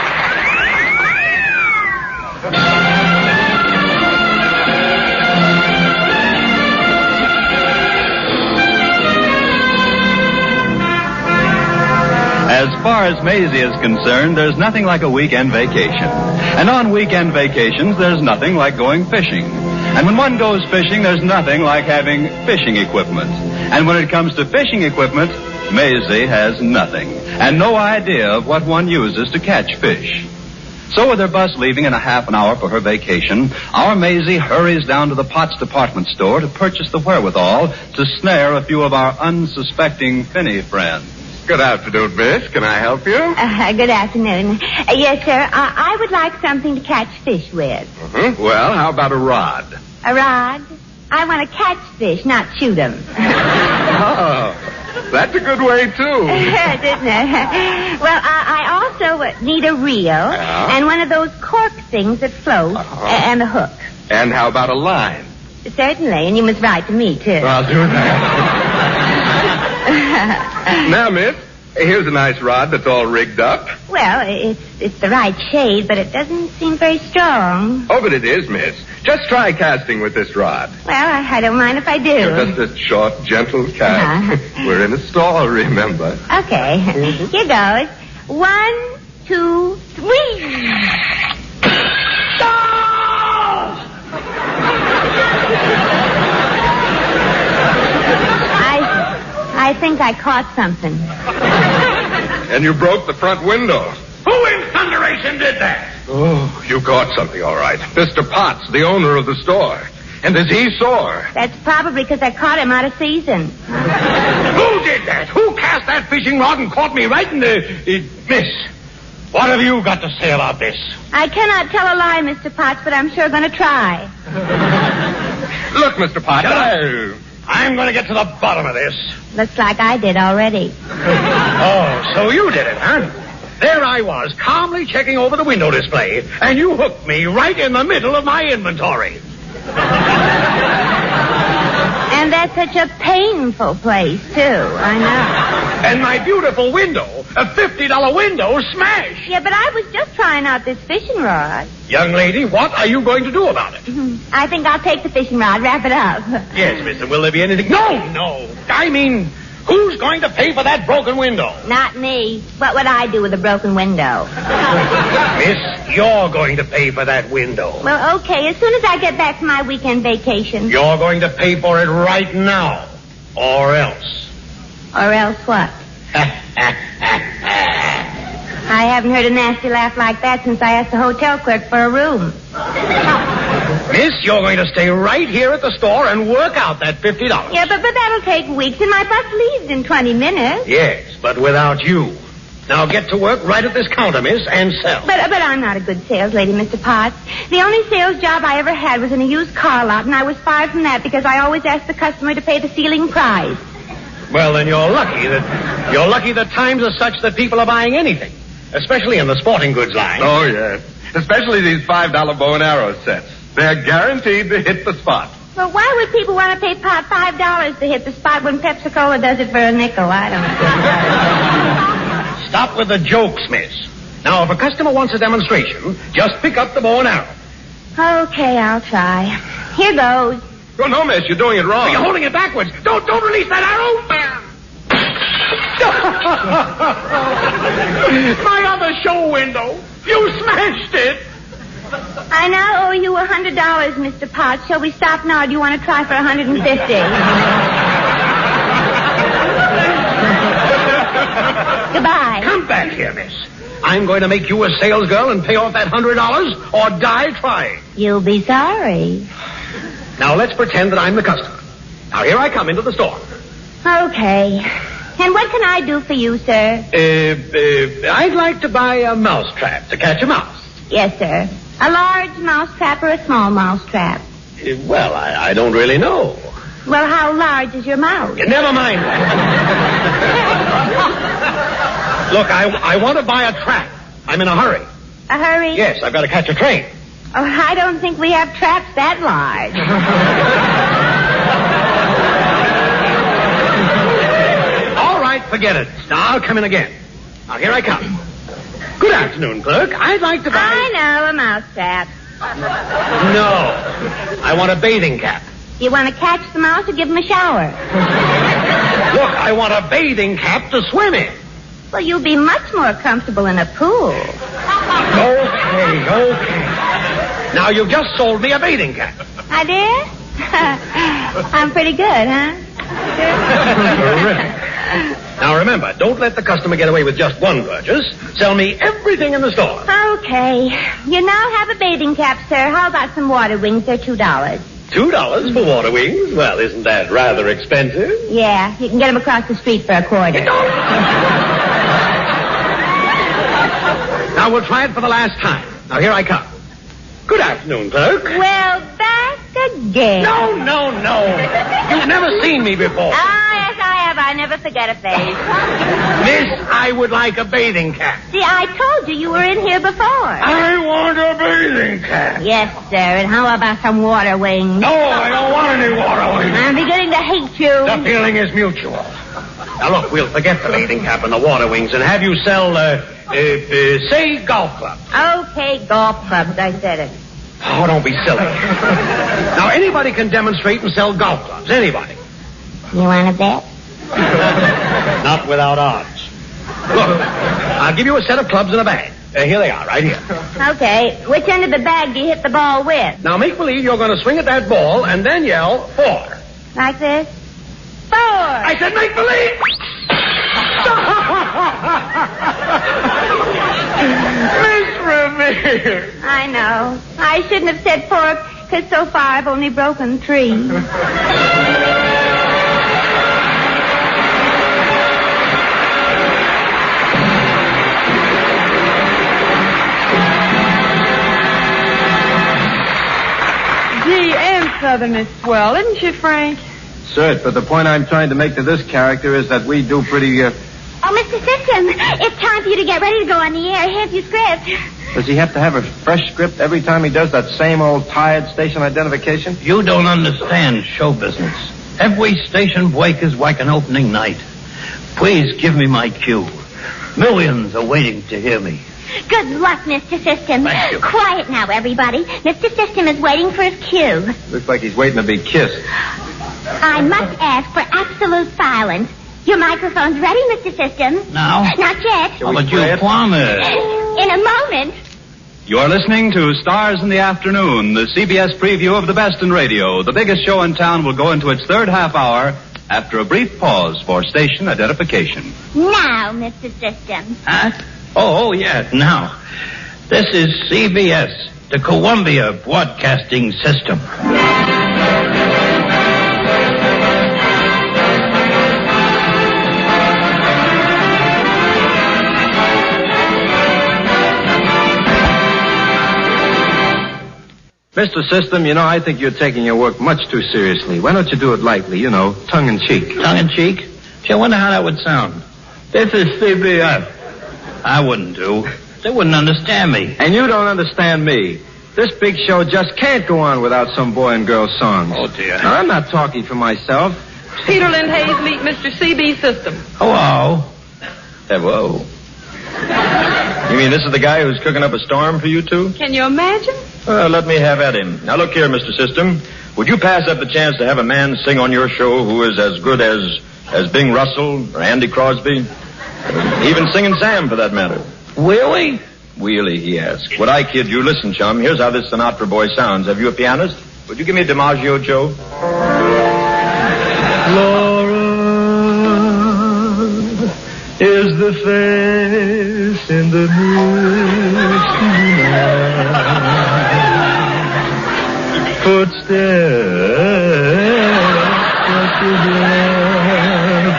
As far as Maisie is concerned, there's nothing like a weekend vacation. And on weekend vacations, there's nothing like going fishing. And when one goes fishing, there's nothing like having fishing equipment. And when it comes to fishing equipment, Maisie has nothing, and no idea of what one uses to catch fish. So with her bus leaving in a half an hour for her vacation, our Maisie hurries down to the Potts department store to purchase the wherewithal to snare a few of our unsuspecting finny friends. Good afternoon, miss. Can I help you? Good afternoon. Yes, sir. I would like something to catch fish with. Mm-hmm. Well, how about a rod? A rod? I want to catch fish, not shoot them. Oh, that's a good way, too. Didn't it? Well, I also need a reel and one of those cork things that float and a hook. And how about a line? Certainly, and you must write to me, too. I'll do that. Now, miss, here's a nice rod that's all rigged up. Well, it's the right shade, but it doesn't seem very strong. Oh, but it is, miss. Just try casting with this rod. Well, I don't mind if I do. Just a short, gentle cast. We're in a store, remember. Okay. Here goes. 1, 2, 3. I think I caught something. And you broke the front window. Who in thunderation did that? Oh, you caught something, all right. Mr. Potts, the owner of the store. And is he sore? That's probably because I caught him out of season. Who did that? Who cast that fishing rod and caught me right in the... Miss, what have you got to say about this? I cannot tell a lie, Mr. Potts, but I'm sure going to try. Look, Mr. Potts. I'm going to get to the bottom of this. Looks like I did already. Oh, so you did it, huh? There I was, calmly checking over the window display, and you hooked me right in the middle of my inventory. And that's such a painful place, too. I know. And my beautiful window, a $50 window, smashed. Yeah, but I was just trying out this fishing rod. Young lady, what are you going to do about it? I think I'll take the fishing rod, wrap it up. Yes, mister, will there be anything? No. I mean, who's going to pay for that broken window? Not me. What would I do with a broken window? Miss, you're going to pay for that window. Well, okay, as soon as I get back from my weekend vacation. You're going to pay for it right now. Or else. Or else what? I haven't heard a nasty laugh like that since I asked the hotel clerk for a room. Miss, you're going to stay right here at the store and work out that $50. Yeah, but that'll take weeks, and my bus leaves in 20 minutes. Yes, but without you. Now get to work right at this counter, miss, and sell. But I'm not a good sales lady, Mr. Potts. The only sales job I ever had was in a used car lot, and I was fired from that because I always asked the customer to pay the ceiling price. Well, then you're lucky that times are such that people are buying anything, especially in the sporting goods line. Oh, yes. Especially these $5 bow and arrow sets. They're guaranteed to hit the spot. Well, why would people want to pay $5 to hit the spot when Pepsi-Cola does it for a nickel? I don't know. Stop with the jokes, miss. Now, if a customer wants a demonstration, just pick up the bow and arrow. Okay, I'll try. Here goes. Oh, no, miss, you're doing it wrong. You're holding it backwards. Don't release that arrow. My other show window. You smashed it. I now owe you $100, Mr. Potts. Shall we stop now, or do you want to try for $150? Goodbye. Come back here, miss. I'm going to make you a sales girl and pay off that $100 or die trying. You'll be sorry. Now, let's pretend that I'm the customer. Now, here I come into the store. Okay. And what can I do for you, sir? I'd like to buy a mousetrap to catch a mouse. Yes, sir. A large mousetrap or a small mousetrap? Well, I don't really know. Well, how large is your mouse? Never mind. Look, I want to buy a trap. I'm in a hurry. A hurry? Yes, I've got to catch a train. Oh, I don't think we have traps that large. All right, forget it. Now, I'll come in again. Now, here I come. Good afternoon, clerk. I'd like to buy... I know, a mousetrap. No. I want a bathing cap. You want to catch the mouse or give him a shower? Look, I want a bathing cap to swim in. Well, you'll be much more comfortable in a pool. Okay. Now, you've just sold me a bathing cap. I did? I'm pretty good, huh? Terrific. Now, remember, don't let the customer get away with just one purchase. Sell me everything in the store. Okay. You now have a bathing cap, sir. How about some water wings? They're $2. $2 for water wings? Well, isn't that rather expensive? Yeah, you can get them across the street for $0.25. Now, we'll try it for the last time. Now, here I come. Good afternoon, clerk. Well, back again. No. You've never seen me before. Ah, yes, I have. I never forget a face. Miss, I would like a bathing cap. See, I told you were in here before. I want a bathing cap. Yes, sir. And how about some water wings? No, I don't want any water wings. I'm beginning to hate you. The feeling is mutual. Now, look, we'll forget the bathing cap and the water wings and have you sell, say, golf clubs. Okay, golf clubs. I said it. Oh, don't be silly. Now, anybody can demonstrate and sell golf clubs. Anybody. You want to bet? Not without odds. Look, I'll give you a set of clubs in a bag. Here they are, right here. Okay. Which end of the bag do you hit the ball with? Now, make believe you're going to swing at that ball and then yell, 4. Like this? 4. I said make believe. Miss Revere. I know. I shouldn't have said 4, because so far I've only broken 3. Gee, Aunt Southern is swell, isn't she, Frank? Sir, but the point I'm trying to make to this character is that we do pretty, Oh, Mr. System, it's time for you to get ready to go on the air. Here's your script. Does he have to have a fresh script every time he does that same old tired station identification? You don't understand show business. Every station break is like an opening night. Please give me my cue. Millions are waiting to hear me. Good luck, Mr. System. Thank you. Quiet now, everybody. Mr. System is waiting for his cue. Looks like he's waiting to be kissed. I must ask for absolute silence. Your microphone's ready, Mr. System. Now? Not yet. How would you promise? In a moment. You're listening to Stars in the Afternoon, the CBS preview of the best in radio. The biggest show in town will go into its third half hour after a brief pause for station identification. Now, Mr. System. Huh? Oh, yes, now. This is CBS, the Columbia Broadcasting System. Mr. System, I think you're taking your work much too seriously. Why don't you do it lightly, tongue-in-cheek? Tongue-in-cheek? Gee, I wonder how that would sound. This is CBS. I wouldn't do. They wouldn't understand me. And you don't understand me. This big show just can't go on without some boy and girl songs. Oh, dear. Now, I'm not talking for myself. Peter Lynn Hayes, meet Mr. C.B. System. Hello. Hello. You mean this is the guy who's cooking up a storm for you two? Can you imagine? Let me have at him. Now, look here, Mr. System. Would you pass up the chance to have a man sing on your show who is as good as Bing Russell or Andy Crosby? Even Singing Sam, for that matter. Really? Really, he asked. Would I kid you? Listen, chum, here's how this Sinatra boy sounds. Have you a pianist? Would you give me a DiMaggio, Joe? Laura is the face in the misty night. Footsteps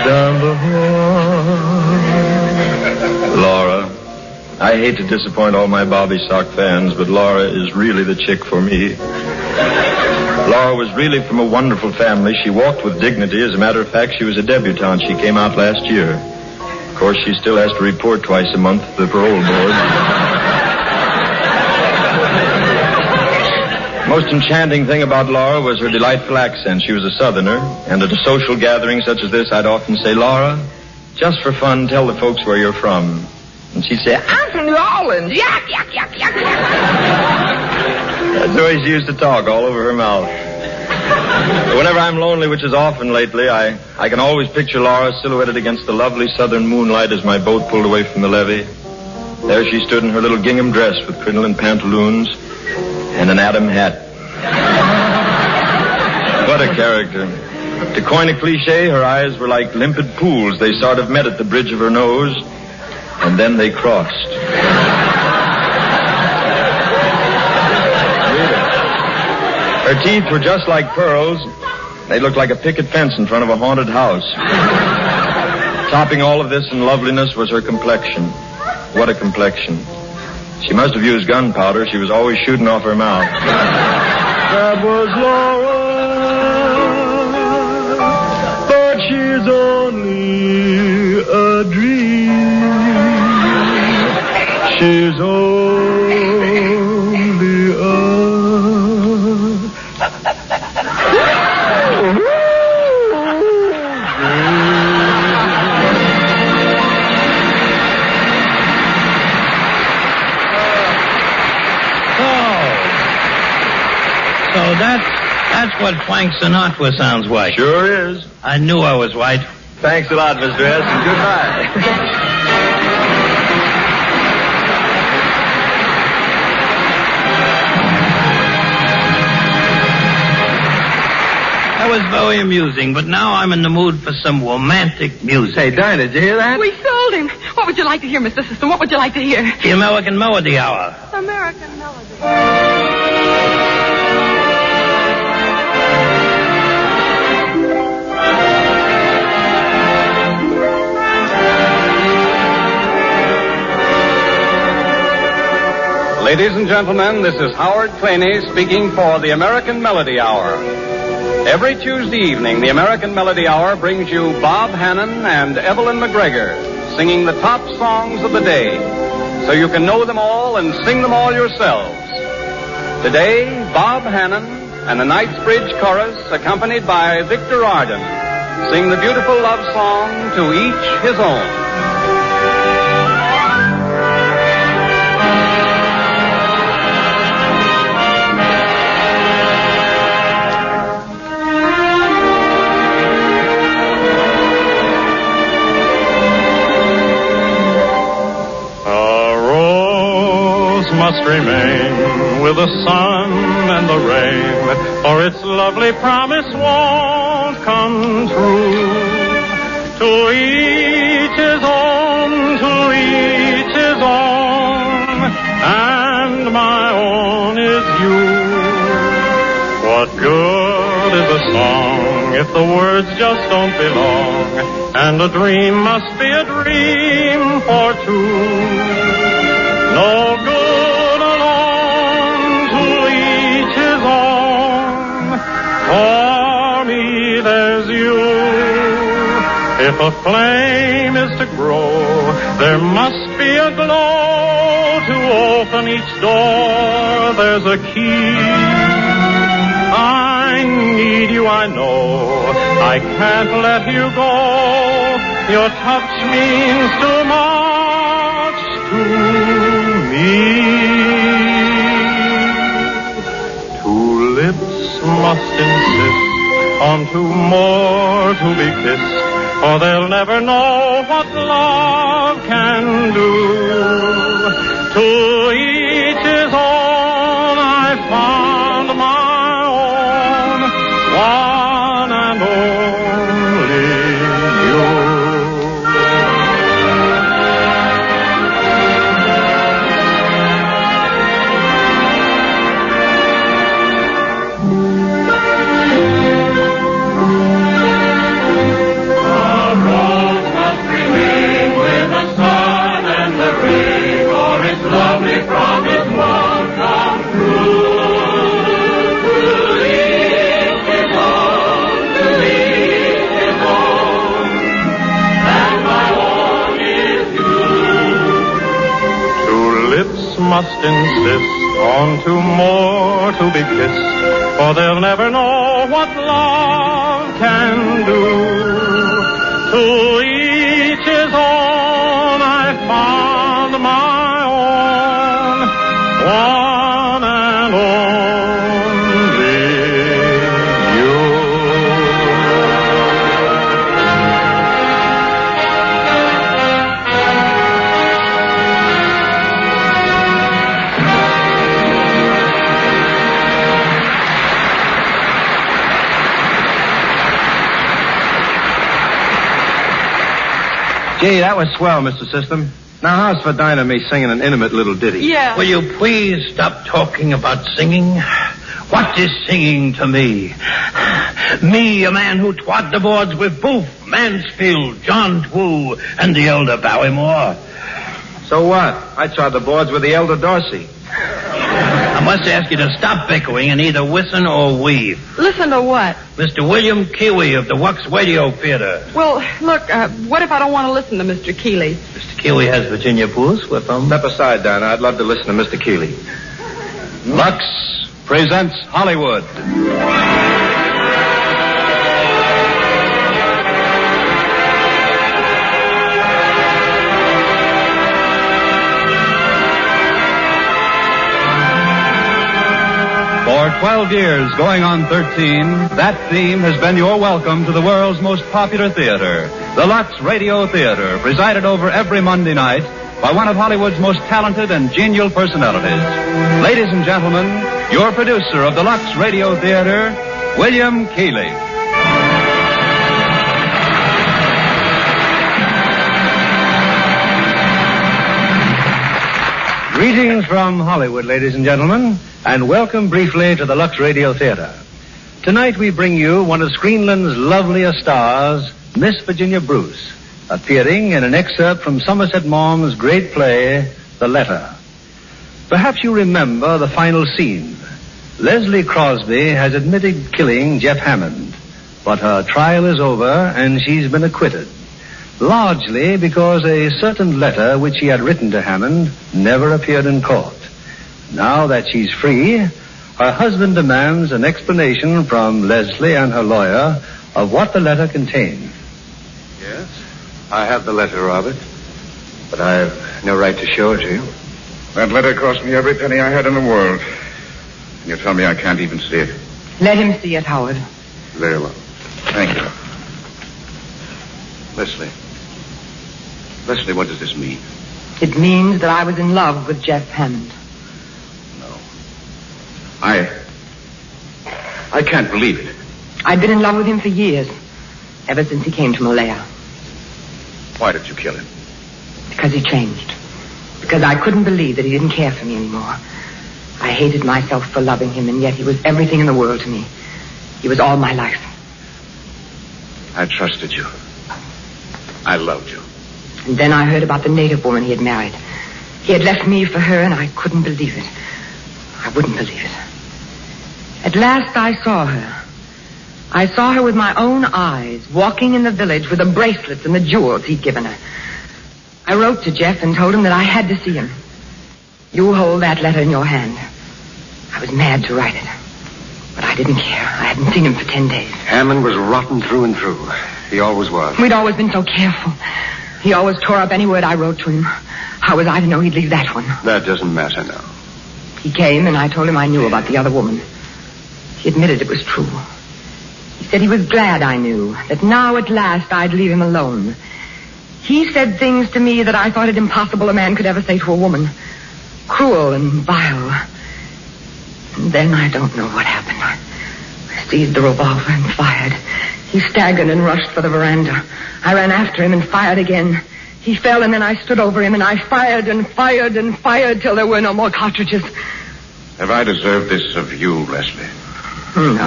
down the hall. Laura, I hate to disappoint all my Bobby Sock fans, but Laura is really the chick for me. Laura was really from a wonderful family. She walked with dignity. As a matter of fact, she was a debutante. She came out last year. Of course, she still has to report twice a month to the parole board. Most enchanting thing about Laura was her delightful accent. She was a Southerner, and at a social gathering such as this, I'd often say, Laura, just for fun, tell the folks where you're from. And she'd say, I'm from New Orleans. Yuck, yuck, yuck, yuck, yuck. That's the way she used to talk, all over her mouth. But whenever I'm lonely, which is often lately, I can always picture Laura silhouetted against the lovely southern moonlight as my boat pulled away from the levee. There she stood in her little gingham dress with crinoline pantaloons and an Adam hat. What a character. To coin a cliche, her eyes were like limpid pools. They sort of met at the bridge of her nose, and then they crossed. Her teeth were just like pearls. They looked like a picket fence in front of a haunted house. Topping all of this in loveliness was her complexion. What a complexion. She must have used gunpowder. She was always shooting off her mouth. That was Laura, but she's only a dream. She's only a... So that's what Frank Sinatra sounds like. Sure is. I knew I was right. Thanks a lot, Mr. S., and goodbye. That was very amusing, but now I'm in the mood for some romantic music. Hey, Dinah, did you hear that? We sold him. What would you like to hear, Mr. System? What would you like to hear? The American Melody Hour. American Melody. Ladies and gentlemen, this is Howard Claney speaking for the American Melody Hour. Every Tuesday evening, the American Melody Hour brings you Bob Hannon and Evelyn McGregor singing the top songs of the day, so you can know them all and sing them all yourselves. Today, Bob Hannon and the Knightsbridge Chorus, accompanied by Victor Arden, sing the beautiful love song, To Each His Own. Must remain with the sun and the rain, or its lovely promise won't come true. To each his own, to each his own, and my own if the words just don't belong. And a dream must be a dream for two. No good alone, to each his own. For me, there's you. If a flame is to grow, there must be a glow. To open each door, there's a key. I need you, I know. I can't let you go. Your touch means too much to me. Two lips must insist on two more to be kissed, or they'll never know what love can do. To each his own, I found my own, one and only you. Lovely promise won't come true. To each his own, to each his own, and my own is you. Two lips must insist on two more to be kissed, for they'll never know what love can do. To each his own, I found my one and only you. Gee, that was swell, Mr. System. Now, how's for Dinah and me singing an intimate little ditty? Yeah. Will you please stop talking about singing? What is singing to me? Me, a man who trod the boards with Booth, Mansfield, John Twu, and the elder Barrymore. So what? I trod the boards with the elder Dorsey. I must ask you to stop bickering and either listen or weave. Listen to what? Mr. William Keeley of the Wux Radio Theater. Well, look, what if I don't want to listen to Mr. Keeley? Mr. Keeley has Virginia Pools with him. Step aside, Dinah. I'd love to listen to Mr. Keeley. Lux presents Hollywood. For 12 years, going on 13, that theme has been your welcome to the world's most popular theater, the Lux Radio Theater, presided over every Monday night by one of Hollywood's most talented and genial personalities. Ladies and gentlemen, your producer of the Lux Radio Theater, William Keeley. Greetings from Hollywood, ladies and gentlemen, and welcome briefly to the Lux Radio Theater. Tonight we bring you one of Screenland's loveliest stars, Miss Virginia Bruce, appearing in an excerpt from Somerset Maugham's great play, The Letter. Perhaps you remember the final scene. Leslie Crosby has admitted killing Jeff Hammond, but her trial is over and she's been acquitted. Largely because a certain letter which she had written to Hammond never appeared in court. Now that she's free, her husband demands an explanation from Leslie and her lawyer of what the letter contained. Yes, I have the letter, Robert, but I've no right to show it to you. That letter cost me every penny I had in the world. And you tell me I can't even see it. Let him see it, Howard. Very well. Thank you. Leslie, what does this mean? It means that I was in love with Jeff Hammond. I can't believe it. I'd been in love with him for years, ever since he came to Malaya. Why did you kill him? Because he changed. Because I couldn't believe that he didn't care for me anymore. I hated myself for loving him, and yet he was everything in the world to me. He was all my life. I trusted you. I loved you. And then I heard about the native woman he had married. He had left me for her, and I couldn't believe it. I wouldn't believe it. At last I saw her. I saw her with my own eyes, walking in the village with the bracelets and the jewels he'd given her. I wrote to Jeff and told him that I had to see him. You hold that letter in your hand. I was mad to write it. But I didn't care. I hadn't seen him for 10 days. Hammond was rotten through and through. He always was. We'd always been so careful. He always tore up any word I wrote to him. How was I to know he'd leave that one? That doesn't matter now. He came and I told him I knew about the other woman. He admitted it was true. He said he was glad I knew, that now at last I'd leave him alone. He said things to me that I thought it impossible a man could ever say to a woman. Cruel and vile. And then I don't know what happened. I seized the revolver and fired. He staggered and rushed for the veranda. I ran after him and fired again. He fell, and then I stood over him, and I fired and fired and fired till there were no more cartridges. Have I deserved this of you, Leslie? No.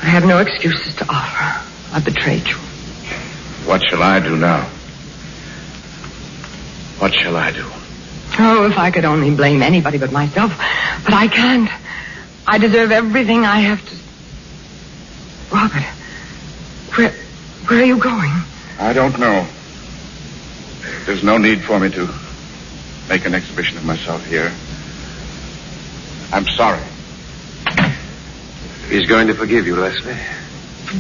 I have no excuses to offer. I betrayed you. What shall I do now? What shall I do? Oh, if I could only blame anybody but myself. But I can't. I deserve everything I have to... Robert, where are you going? I don't know. There's no need for me to make an exhibition of myself here. I'm sorry. He's going to forgive you, Leslie.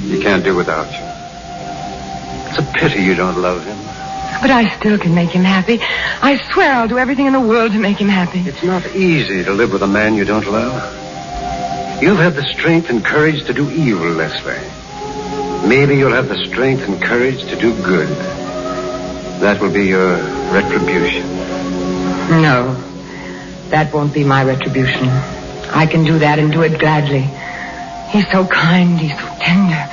He can't do without you. It's a pity you don't love him. But I still can make him happy. I swear I'll do everything in the world to make him happy. It's not easy to live with a man you don't love. You've had the strength and courage to do evil, Leslie. Maybe you'll have the strength and courage to do good. That will be your retribution. No, that won't be my retribution. I can do that and do it gladly. He's so kind, he's so tender.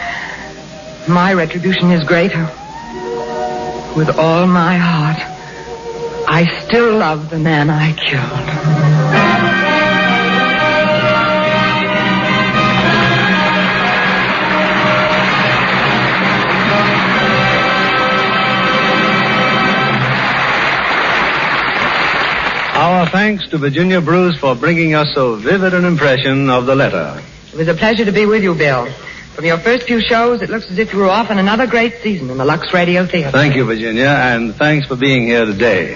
My retribution is greater. With all my heart, I still love the man I killed. Our thanks to Virginia Bruce for bringing us so vivid an impression of the letter. It was a pleasure to be with you, Bill. From your first few shows, it looks as if you were off on another great season in the Lux Radio Theater. Thank you, Virginia, and thanks for being here today.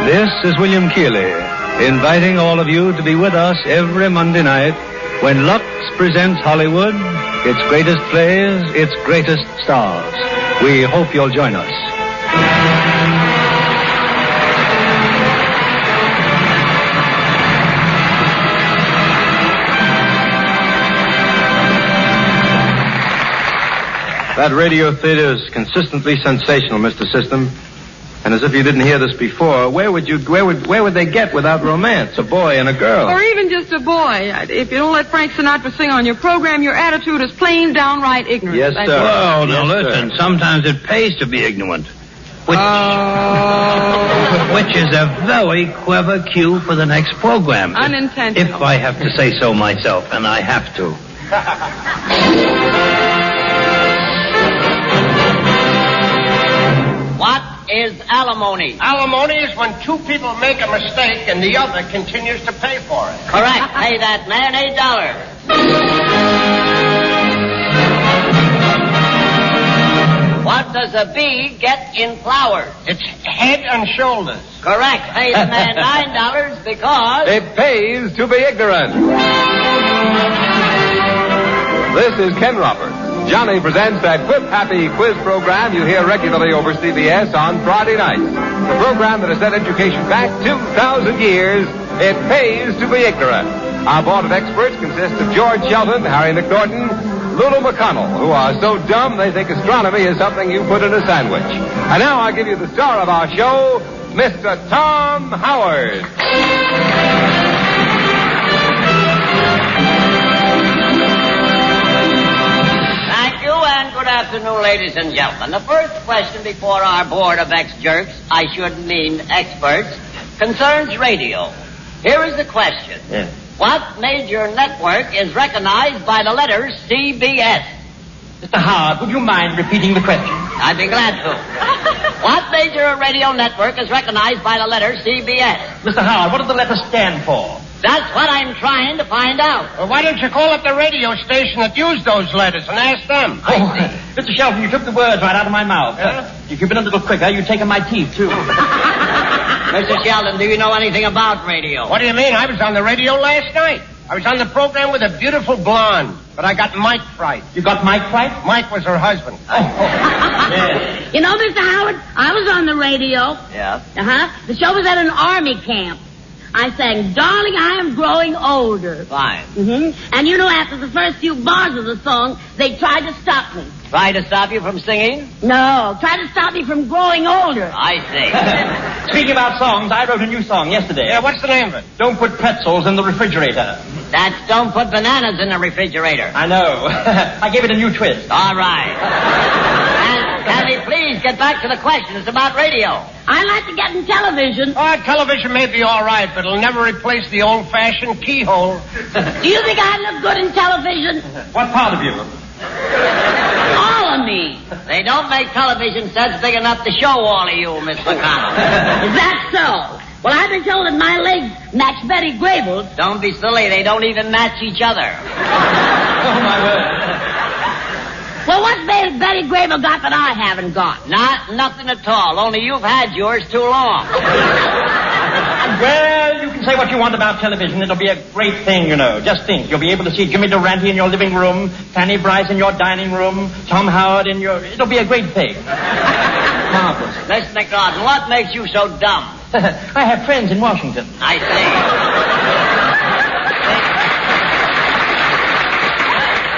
This is William Keighley, inviting all of you to be with us every Monday night when Lux presents Hollywood, its greatest plays, its greatest stars. We hope you'll join us. That radio theater is consistently sensational, Mr. System. And as if you didn't hear this before, where would they get without romance? A boy and a girl. Or even just a boy. If you don't let Frank Sinatra sing on your program, your attitude is plain downright ignorant. Yes, sir. Well, now listen, sometimes it pays to be ignorant. Which is a very clever cue for the next program. Unintentional. If I have to say so myself, and I have to. What is alimony? Alimony is when two people make a mistake and the other continues to pay for it. Correct. Pay that man $8. What does a bee get in flowers? Its head and shoulders. Correct. Pay the man $9 because... It pays to be ignorant. This is Ken Roberts. Johnny presents that Quip Happy Quiz program you hear regularly over CBS on Friday nights. The program that has set education back 2,000 years. It pays to be ignorant. Our board of experts consists of George Shelton, Harry McNorton, Lulu McConnell, who are so dumb they think astronomy is something you put in a sandwich. And now I give you the star of our show, Mr. Tom Howard. And good afternoon. afternoon, ladies and gentlemen. The first question before our board of ex-jerks, I should mean experts, concerns radio. Here is the question. Yeah. What major network is recognized by the letters CBS? Mr. Howard, would you mind repeating the question? I'd be glad to. What major radio network is recognized by the letter CBS? Mr. Howard, what do the letters stand for? That's what I'm trying to find out. Well, why don't you call up the radio station that used those letters and ask them? Mr. Shelton, you took the words right out of my mouth. If you'd been a little quicker, you'd taken my teeth, too. Mr. Sheldon, do you know anything about radio? What do you mean? I was on the radio last night. I was on the program with a beautiful blonde, but I got mic fright. You got mic fright? Mike was her husband. Yeah. You know, Mr. Howard, I was on the radio. Yeah? The show was at an army camp. I sang, "Darling, I am growing older." Fine. And you know, after the first few bars of the song, they tried to stop me. Try to stop you from singing? No, tried to stop me from growing older. I see. Speaking about songs, I wrote a new song yesterday. Yeah, what's the name of it? Don't put pretzels in the refrigerator. That's Don't Put Bananas in the Refrigerator. I know. I gave it a new twist. All right. And can we please get back to the question? It's about radio. I like to get in television. Oh, television may be all right, but it'll never replace the old-fashioned keyhole. Do you think I look good in television? What part of you? All of me. They don't make television sets big enough to show all of you, Miss McConnell. Is that so? Well, I've been told that my legs match Betty Grable's. Don't be silly. They don't even match each other. Oh, my word. Well, what's Betty Grable got that I haven't got? Nothing at all. Only you've had yours too long. Well, you can say what you want about television. It'll be a great thing, you know. Just think. You'll be able to see Jimmy Durante in your living room, Fanny Bryce in your dining room, Tom Howard in your... It'll be a great thing. Marvelous. Miss McNaughton, what makes you so dumb? I have friends in Washington. I see.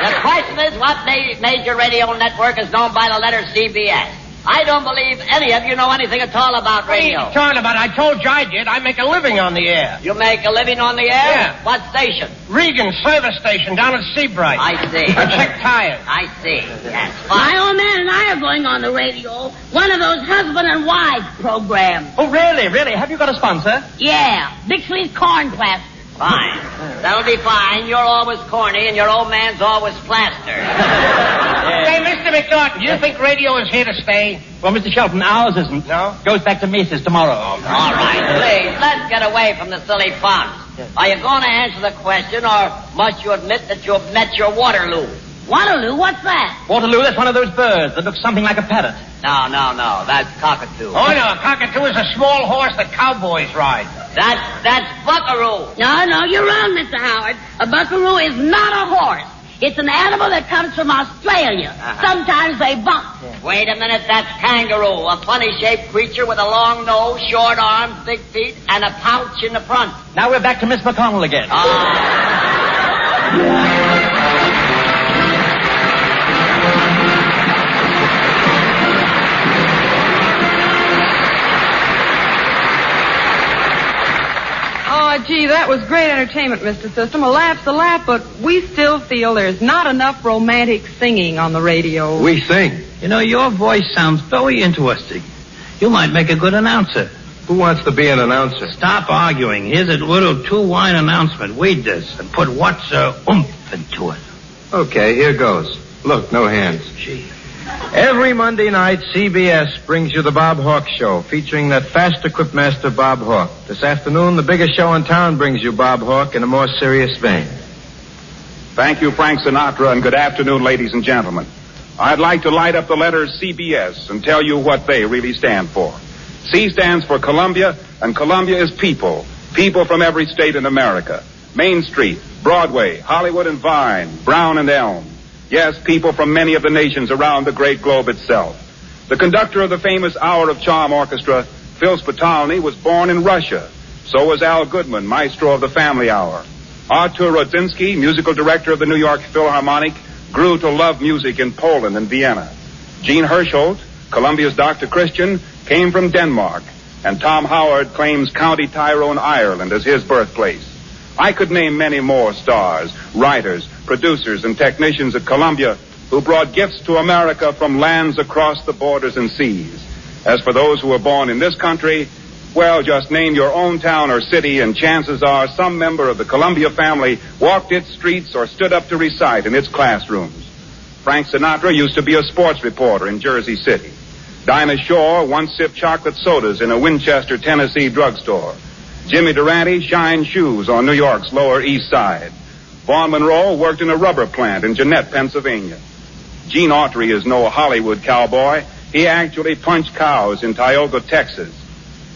The question is, what major radio network is known by the letter CBS? I don't believe any of you know anything at all about radio. What are you talking about? I told you I did. I make a living on the air. You make a living on the air? Yeah. What station? Regan service station down at Seabright. I see. I check tires. I see. That's fine. My old man and I are going on the radio. One of those husband and wife programs. Oh, really? Really? Have you got a sponsor? Yeah. Bixley's Corn Plaster. Fine. That'll be fine. You're always corny and your old man's always plaster. Hey, Mr. McNaughton, do you think radio is here to stay? Well, Mr. Shelton, ours isn't. No? Goes back to Macy's tomorrow. All right, please, let's get away from the silly puns. Are you going to answer the question, or must you admit that you've met your Waterloo? Waterloo? What's that? Waterloo, that's one of those birds that looks something like a parrot. No, that's cockatoo. Oh, no, a cockatoo is a small horse that cowboys ride. That's buckaroo. No, you're wrong, Mr. Howard. A buckaroo is not a horse. It's an animal that comes from Australia. Sometimes they buck. Wait a minute, that's kangaroo, a funny-shaped creature with a long nose, short arms, big feet, and a pouch in the front. Now we're back to Miss McConnell again. Oh, gee, that was great entertainment, Mr. System. A laugh's a laugh, but we still feel there's not enough romantic singing on the radio. We sing. You know, your voice sounds very interesting. You might make a good announcer. Who wants to be an announcer? Stop arguing. Here's a little 2-line announcement. Read this and put what's oomph into it. Okay, here goes. Look, no hands. Gee. Every Monday night, CBS brings you the Bob Hawk Show, featuring that fast-equipped master, Bob Hawk. This afternoon, the biggest show in town brings you Bob Hawk in a more serious vein. Thank you, Frank Sinatra, and good afternoon, ladies and gentlemen. I'd like to light up the letters CBS and tell you what they really stand for. C stands for Columbia, and Columbia is people. People from every state in America. Main Street, Broadway, Hollywood and Vine, Brown and Elm. Yes, people from many of the nations around the great globe itself. The conductor of the famous Hour of Charm Orchestra, Phil Spitalny, was born in Russia. So was Al Goodman, maestro of the Family Hour. Artur Rodzinski, musical director of the New York Philharmonic, grew to love music in Poland and Vienna. Gene Hersholt, Columbia's Dr. Christian, came from Denmark. And Tom Howard claims County Tyrone, Ireland as his birthplace. I could name many more stars, writers, producers, and technicians at Columbia, who brought gifts to America from lands across the borders and seas. As for those who were born in this country, well, just name your own town or city, and chances are some member of the Columbia family walked its streets or stood up to recite in its classrooms. Frank Sinatra used to be a sports reporter in Jersey City. Dinah Shore once sipped chocolate sodas in a Winchester, Tennessee drugstore. Jimmy Durante shined shoes on New York's Lower East Side. Vaughn Monroe worked in a rubber plant in Jeanette, Pennsylvania. Gene Autry is no Hollywood cowboy. He actually punched cows in Tioga, Texas.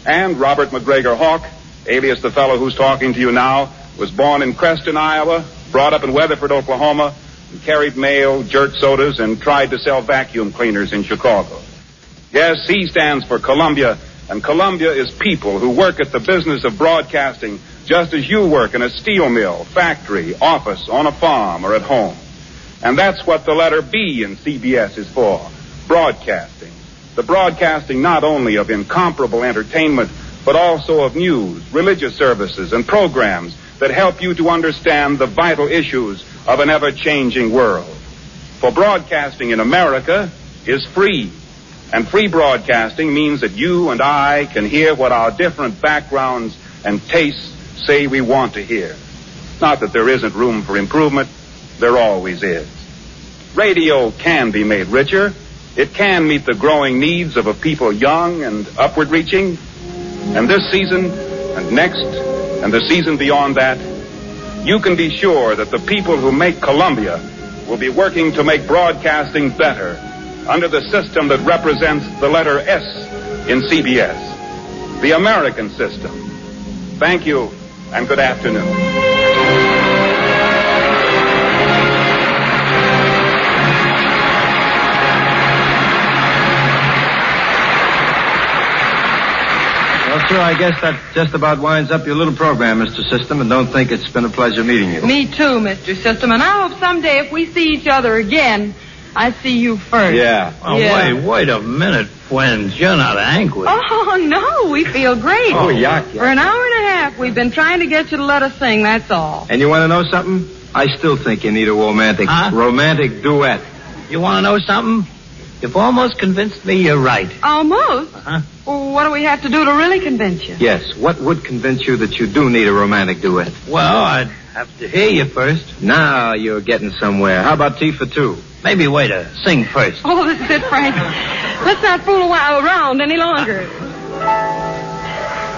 And Robert McGregor Hawk, alias the fellow who's talking to you now, was born in Creston, Iowa, brought up in Weatherford, Oklahoma, and carried mail, jerked sodas, and tried to sell vacuum cleaners in Chicago. Yes, C stands for Columbia, and Columbia is people who work at the business of broadcasting just as you work in a steel mill, factory, office, on a farm, or at home. And that's what the letter B in CBS is for, broadcasting. The broadcasting not only of incomparable entertainment, but also of news, religious services, and programs that help you to understand the vital issues of an ever-changing world. For broadcasting in America is free. And free broadcasting means that you and I can hear what our different backgrounds and tastes say we want to hear. Not that there isn't room for improvement. There always is. Radio can be made richer. It can meet the growing needs of a people young and upward reaching. And this season, and next, and the season beyond that, you can be sure that the people who make Columbia will be working to make broadcasting better under the system that represents the letter S in CBS, the American system. Thank you, and good afternoon. Well, sir, I guess that just about winds up your little program, Mr. System, and don't think it's been a pleasure meeting you. Me too, Mr. System, and I hope someday if we see each other again, I see you first. Yeah. Oh, Yeah. wait a minute, friends. You're not angry. Oh, no, we feel great. Oh, yuck. For an hour and a half, we've been trying to get you to let us sing, that's all. And you want to know something? I still think you need a romantic duet. You want to know something? You've almost convinced me you're right. Almost? Uh-huh. Well, what do we have to do to really convince you? Yes, what would convince you that you do need a romantic duet? Well, I'd have to hear you first. Now you're getting somewhere. How about tea for two? Maybe waiter, sing first. Oh, this is it, Frank. Let's not fool around any longer.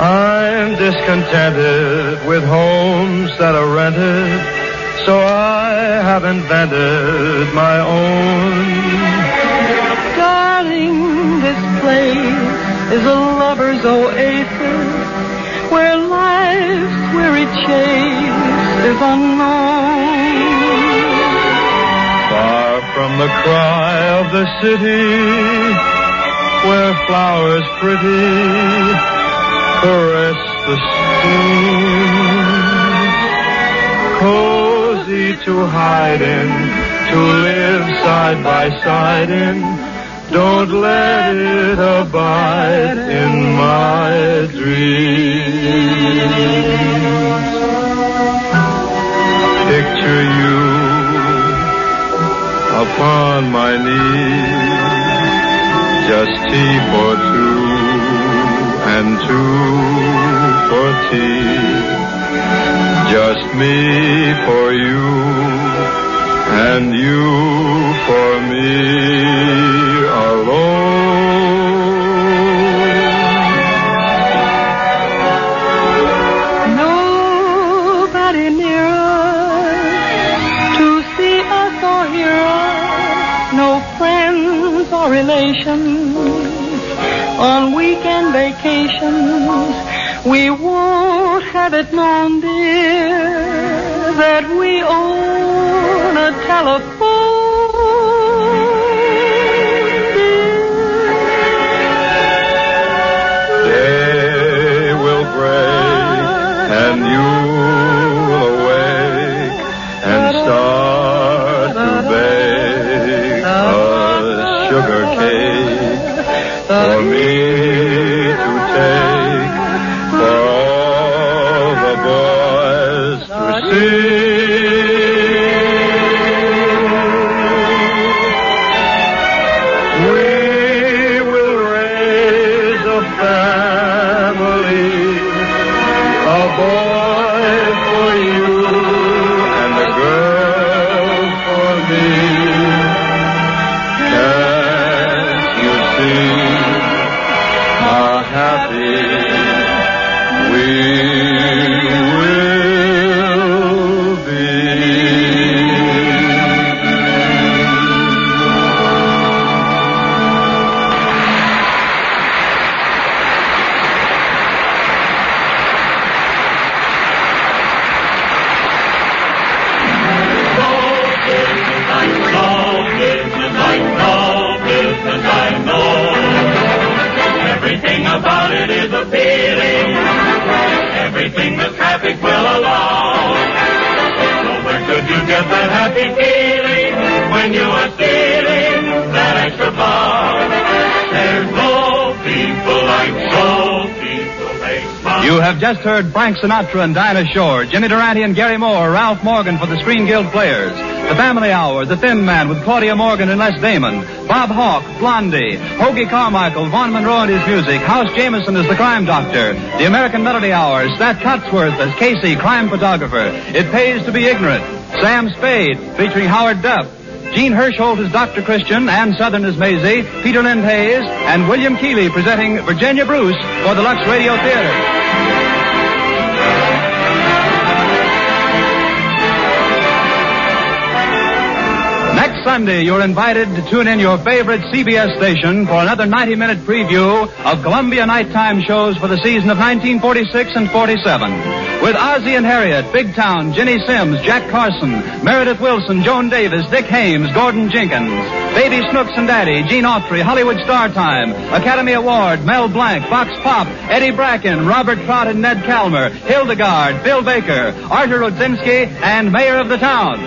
I'm discontented with homes that are rented, so I have invented my own. Darling, this place is a lover's oasis where life's weary chase is unknown. Far from the cry of the city where flowers pretty caress the streams, cozy to hide in, to live side by side in. Don't let it abide in my dreams. Picture you upon my knees, just tea for two and two for tea, just me for you and you for me alone. Nobody near us to see us or hear us, no friends or relations on weekend vacations. We won't have it known, dear, that we own a telephone. Day will break and you'll awake and start to bake a sugar cake for me to take, for all the boys to see. happy feeling when you are stealing that extra buck. There's no people like so people make smile. You have just heard Frank Sinatra and Dinah Shore, Jimmy Durante and Gary Moore, Ralph Morgan for the Screen Guild Players, The Family Hour, The Thin Man with Claudia Morgan and Les Damon, Bob Hawke, Blondie, Hoagie Carmichael, Vaughn Monroe and his music, House Jameson as the crime doctor, The American Melody Hour, Stat Cotsworth as Casey, crime photographer, It Pays to Be Ignorant, Sam Spade featuring Howard Duff, Gene Hirschholt as Dr. Christian, Ann Southern as Maisie, Peter Lind Hayes, and William Keeley presenting Virginia Bruce for the Lux Radio Theater. Next Sunday, you're invited to tune in your favorite CBS station for another 90-minute preview of Columbia nighttime shows for the season of 1946 and 47. With Ozzie and Harriet, Big Town, Ginny Sims, Jack Carson, Meredith Wilson, Joan Davis, Dick Hames, Gordon Jenkins, Baby Snooks and Daddy, Gene Autry, Hollywood Star Time, Academy Award, Mel Blanc, Fox Pop, Eddie Bracken, Robert Trout and Ned Calmer, Hildegard, Bill Baker, Arthur Rodzinski, and Mayor of the Town.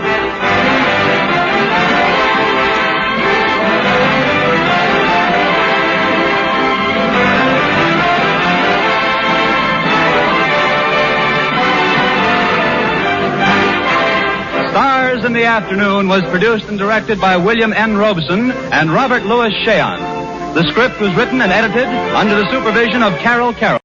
Stars in the Afternoon was produced and directed by William N. Robeson and Robert Louis Cheon. The script was written and edited under the supervision of Carol Carroll.